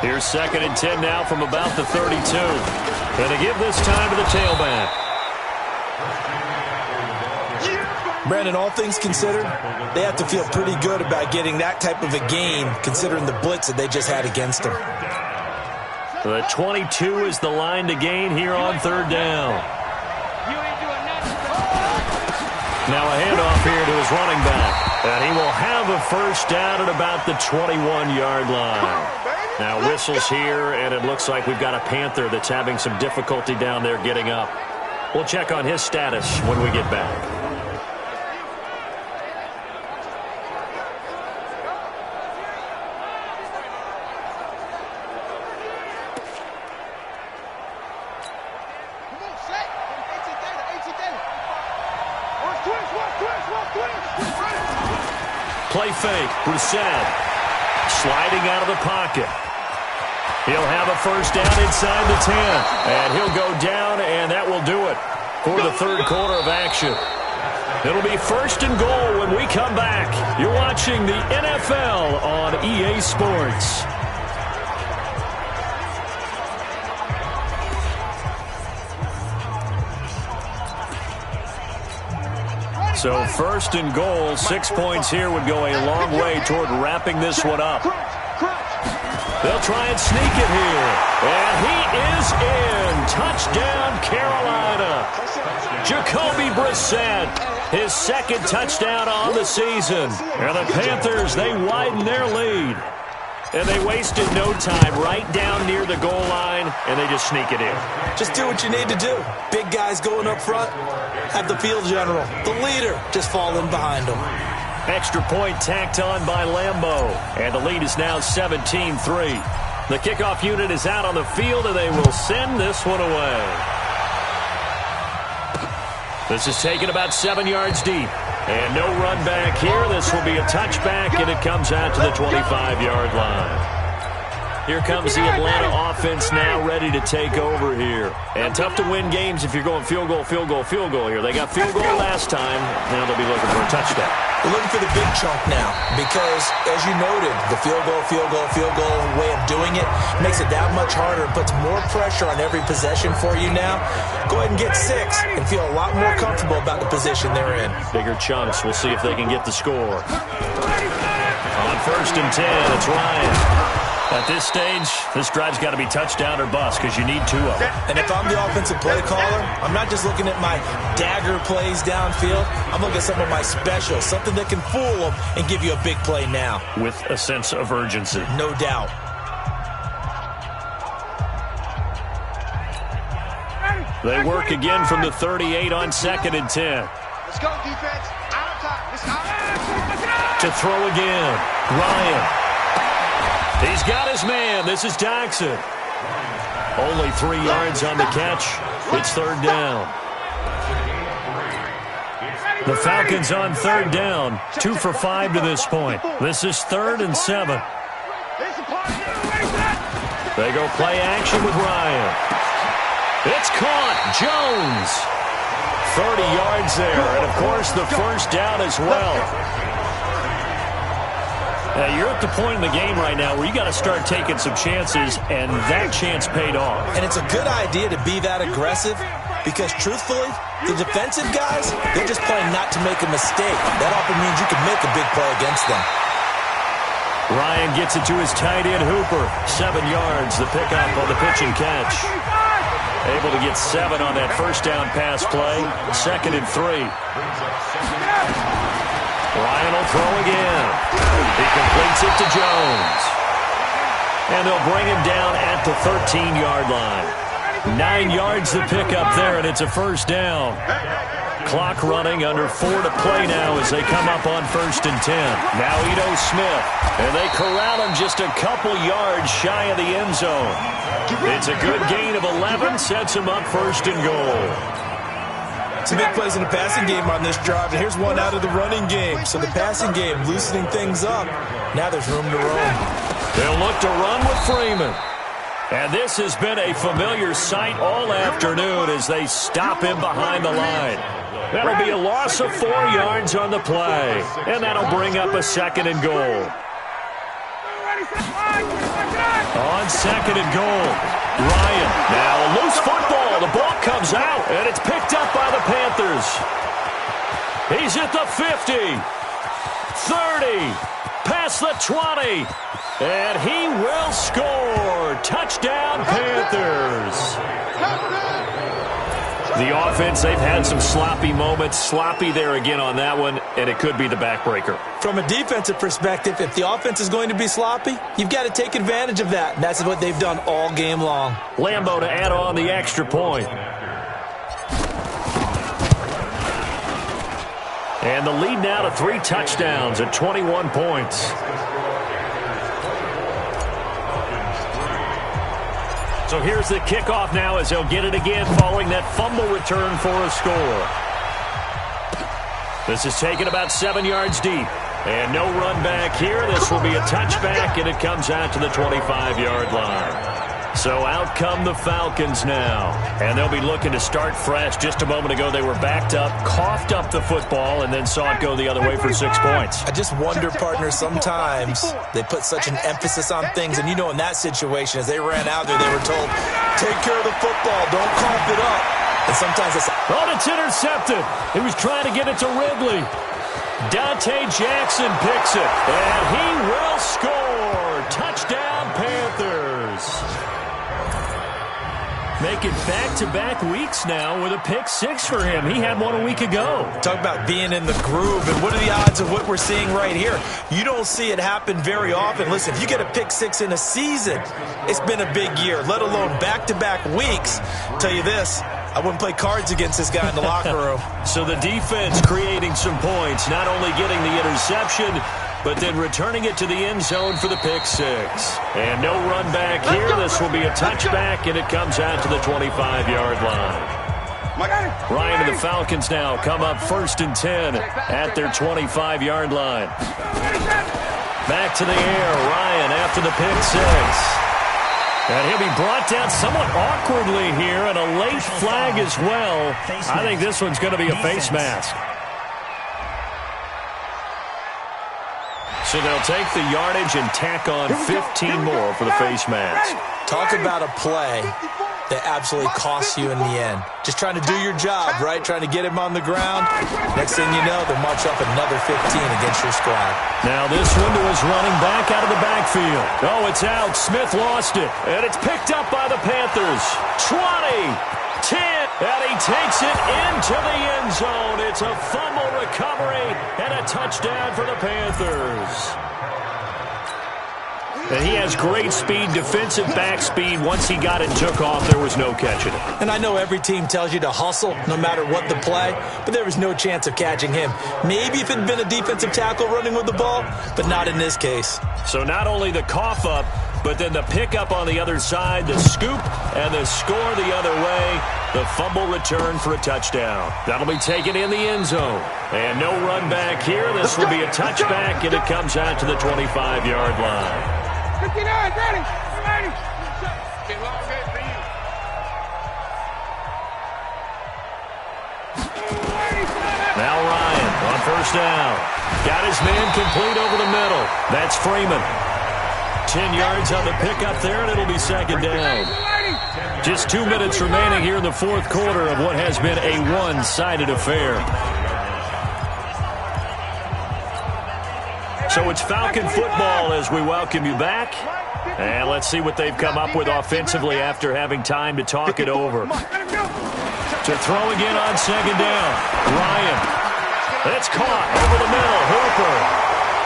S5: Here's 2nd and 10 now from about the 32. Going to give this time to the tailback.
S3: Brandon, all things considered, they have to feel pretty good about getting that type of a game considering the blitz that they just had against them.
S5: The 22 is the line to gain here on 3rd down. Now a handoff here to his running back. And he will have a 1st down at about the 21-yard line. Now whistles here, and it looks like we've got a Panther that's having some difficulty down there getting up. We'll check on his status when we get back. Play fake, Brissett sliding out of the pocket. He'll have a 1st down inside the 10. And he'll go down, and that will do it for the 3rd quarter of action. It'll be 1st and goal when we come back. You're watching the NFL on EA Sports. So 1st and goal, 6 points here would go a long way toward wrapping this one up. They'll try and sneak it here. And he is in. Touchdown, Carolina. Jacoby Brissett, his 2nd touchdown on the season. And the Panthers, they widen their lead. And they wasted no time right down near the goal line, and they just sneak it in.
S3: Just do what you need to do. Big guys going up front. Have the field general, the leader, just fall in behind them.
S5: Extra point tacked on by Lambeau. And the lead is now 17-3. The kickoff unit is out on the field, and they will send this one away. This is taken about 7 yards deep. And no run back here. This will be a touchback, and it comes out to the 25-yard line.
S2: Here comes the Atlanta offense now ready to take over here. And tough to win games if you're going field goal, field goal, field goal here. They got field goal last time. Now they'll be looking for a touchdown.
S3: We're looking for the big chunk now because, as you noted, the field goal way of doing it makes it that much harder and puts more pressure on every possession for you now. Go ahead and get 6 and feel a lot more comfortable about the position they're in.
S2: Bigger chunks. We'll see if they can get the score. On 1st and 10, it's Ryan. At this stage, this drive's got to be touchdown or bust because you need 2 of them.
S3: And if I'm the offensive play caller, I'm not just looking at my dagger plays downfield. I'm looking at some of my specials, something that can fool them and give you a big play now.
S2: With a sense of urgency.
S3: No doubt.
S2: They work again from the 38 on 2nd and 10.
S4: Let's go, defense. Out of time. Let's go.
S2: To throw again. Ryan. He's got his man. This is Jackson. Only 3 yards on the catch. It's 3rd down. The Falcons on 3rd down. 2 for 5 to this point. This is 3rd and 7. They go play action with Ryan. It's caught. Jones. 30 yards there. And, of course, the 1st down as well. You're at the point in the game right now where you got to start taking some chances, and that chance paid off.
S3: And it's a good idea to be that aggressive because, truthfully, the defensive guys, they're just playing not to make a mistake. That often means you can make a big play against them.
S2: Ryan gets it to his tight end, Hooper. 7 yards, the pickup on the pitch and catch. Able to get 7 on that 1st down pass play. 2nd and 3. Ryan will throw again. He completes it to Jones. And they'll bring him down at the 13-yard line. 9 yards to pick up there, and it's a 1st down. Clock running, under 4 to play now as they come up on 1st and 10. Now Ito Smith. And they corral him just a couple yards shy of the end zone. It's a good gain of 11, sets him up 1st and goal.
S3: Some big plays in the passing game on this drive, and here's one out of the running game. So the passing game loosening things up. Now there's room to roam.
S2: They'll look to run with Freeman. And this has been a familiar sight all afternoon as they stop him behind the line. That'll be a loss of 4 yards on the play. And that'll bring up a 2nd and goal. On 2nd and goal, Ryan. Now a loose football. The ball comes out, and it's picked up by the Panthers. He's at the 50, 30, past the 20, and he will score. Touchdown, Panthers. The offense, they've had some sloppy moments. Sloppy there again on that one, and it could be the backbreaker.
S3: From a defensive perspective, if the offense is going to be sloppy, you've got to take advantage of that. And that's what they've done all game long.
S2: Lambeau to add on the extra point. And the lead now to 3 touchdowns at 21 points. So here's the kickoff now as they'll get it again following that fumble return for a score. This is taken about 7 yards deep. And no run back here. This will be a touchback, and it comes out to the 25-yard line. So out come the Falcons now. And they'll be looking to start fresh. Just a moment ago, they were backed up, coughed up the football, and then saw it go the other way for 6 points.
S3: I just wonder, partner, sometimes they put such an emphasis on things. And, you know, in that situation, as they ran out there, they were told, take care of the football, don't cough it up. And sometimes it's...
S2: Oh, it's intercepted. He was trying to get it to Ridley. Dante Jackson picks it. And he will score. Touchdown, Panthers. Make it back-to-back weeks now with a pick 6 for him. He had one a week ago.
S3: Talk about being in the groove, and what are the odds of what we're seeing right here? You don't see it happen very often. Listen, if you get a pick 6 in a season, it's been a big year, let alone back-to-back weeks. I'll tell you this, I wouldn't play cards against this guy in the locker room.
S2: So the defense creating some points, not only getting the interception, but then returning it to the end zone for the pick 6. And no run back here. This will be a touchback, and it comes out to the 25-yard line. Ryan and the Falcons now come up 1st and 10 at their 25-yard line. Back to the air. Ryan after the pick 6. And he'll be brought down somewhat awkwardly here, and a late flag as well. I think this one's going to be a face mask. So they'll take the yardage and tack on 15 more for the face mask.
S3: Talk about a play that absolutely costs you in the end. Just trying to do your job, right? Trying to get him on the ground. Next thing you know, they'll march up another 15 against your squad.
S2: Now this one to his running back out of the backfield. Oh, it's out. Smith lost it. And it's picked up by the Panthers. 20, 10, and he takes it into the end zone. It's a fumble recovery and a touchdown for the Panthers. And he has great speed, defensive back speed. Once he got it and took off, there was no catching it.
S3: And I know every team tells you to hustle no matter what the play, but there was no chance of catching him. Maybe if it had been a defensive tackle running with the ball, but not in this case.
S2: So not only the cough up, but then the pickup on the other side, the scoop, and the score the other way. The fumble return for a touchdown. That'll be taken in the end zone. And no run back here. This will be a touchback, and it comes out to the 25-yard line.
S4: 59, ready.
S2: Now Ryan on first down. Got his man complete over the middle. That's Freeman. 10 yards on the pickup there, and it'll be second down. Just 2 minutes remaining here in the fourth quarter of what has been a one-sided affair. So it's Falcon football as we welcome you back. And let's see what they've come up with offensively after having time to talk it over. To throw again on second down. Ryan. It's caught over the middle. Hooper.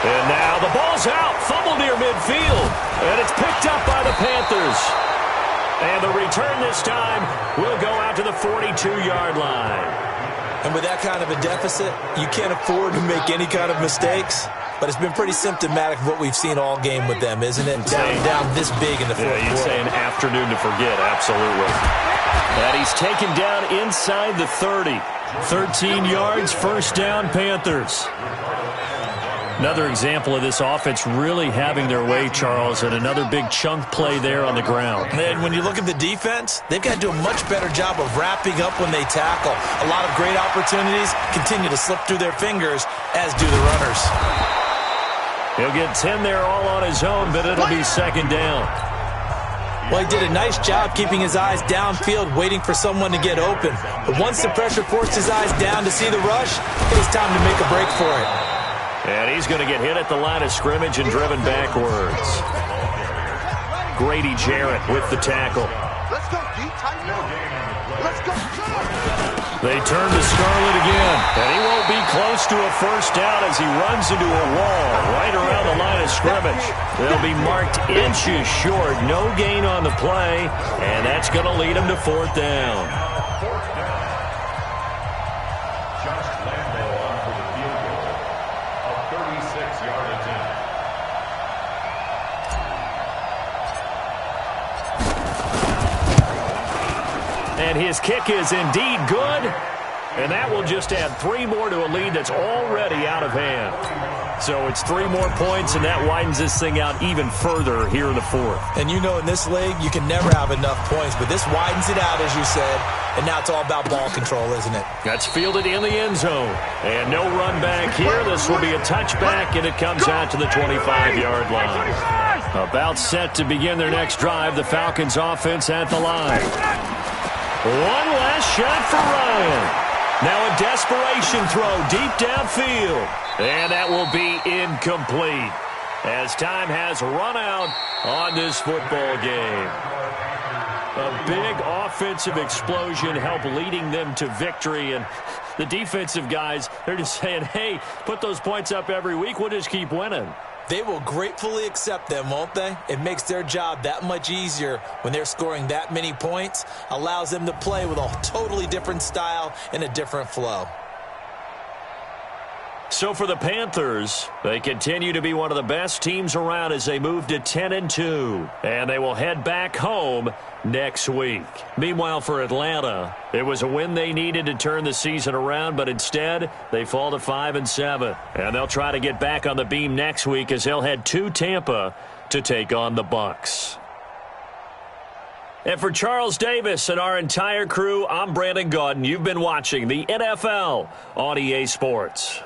S2: And now the ball's out. Fumble near midfield. And it's picked up by the Panthers. And the return this time will go out to the 42-yard line.
S3: And with that kind of a deficit, you can't afford to make any kind of mistakes. But it's been pretty symptomatic of what we've seen all game with them, isn't it? Down this big in the fourth quarter.
S2: You'd say an afternoon to forget, absolutely. And he's taken down inside the 30. 13 yards, first down, Panthers. Another example of this offense really having their way, Charles, and another big chunk play there on the ground.
S3: And when you look at the defense, they've got to do a much better job of wrapping up when they tackle. A lot of great opportunities continue to slip through their fingers, as do the runners.
S2: He'll get 10 there all on his own, but it'll be second down.
S3: Well, he did a nice job keeping his eyes downfield, waiting for someone to get open. But once the pressure forced his eyes down to see the rush, it was time to make a break for it.
S2: And he's going to get hit at the line of scrimmage and driven backwards. Grady Jarrett with the tackle.
S4: Let's go, D. Tighten up. Let's go.
S2: They turn to Scarlett again, and he won't be close to a first down as he runs into a wall right around the line of scrimmage. They'll be marked inches short, no gain on the play, and that's going to lead him to fourth down.
S6: Josh Lambo on for the field goal. A 36-yard attempt.
S2: And his kick is indeed good. And that will just add 3 more to a lead that's already out of hand. So it's 3 more points, and that widens this thing out even further here in the fourth.
S3: And you know in this league, you can never have enough points, but this widens it out, as you said. And now it's all about ball control, isn't it?
S2: That's fielded in the end zone. And no run back here. This will be a touchback, and it comes out to the 25-yard line. About set to begin their next drive, the Falcons offense at the line. One last shot for Ryan. Now a desperation throw deep downfield. And that will be incomplete as time has run out on this football game. A big offensive explosion helped leading them to victory. And the defensive guys, they're just saying, hey, put those points up every week. We'll just keep winning.
S3: They will gratefully accept them, won't they? It makes their job that much easier when they're scoring that many points. Allows them to play with a totally different style and a different flow.
S2: So for the Panthers, they continue to be one of the best teams around as they move to 10-2. And they will head back home next week. Meanwhile, for Atlanta, it was a win they needed to turn the season around, but instead, they fall to 5-7. And they'll try to get back on the beam next week as they'll head to Tampa to take on the Bucs. And for Charles Davis and our entire crew, I'm Brandon Gaudin. You've been watching the NFL on EA Sports.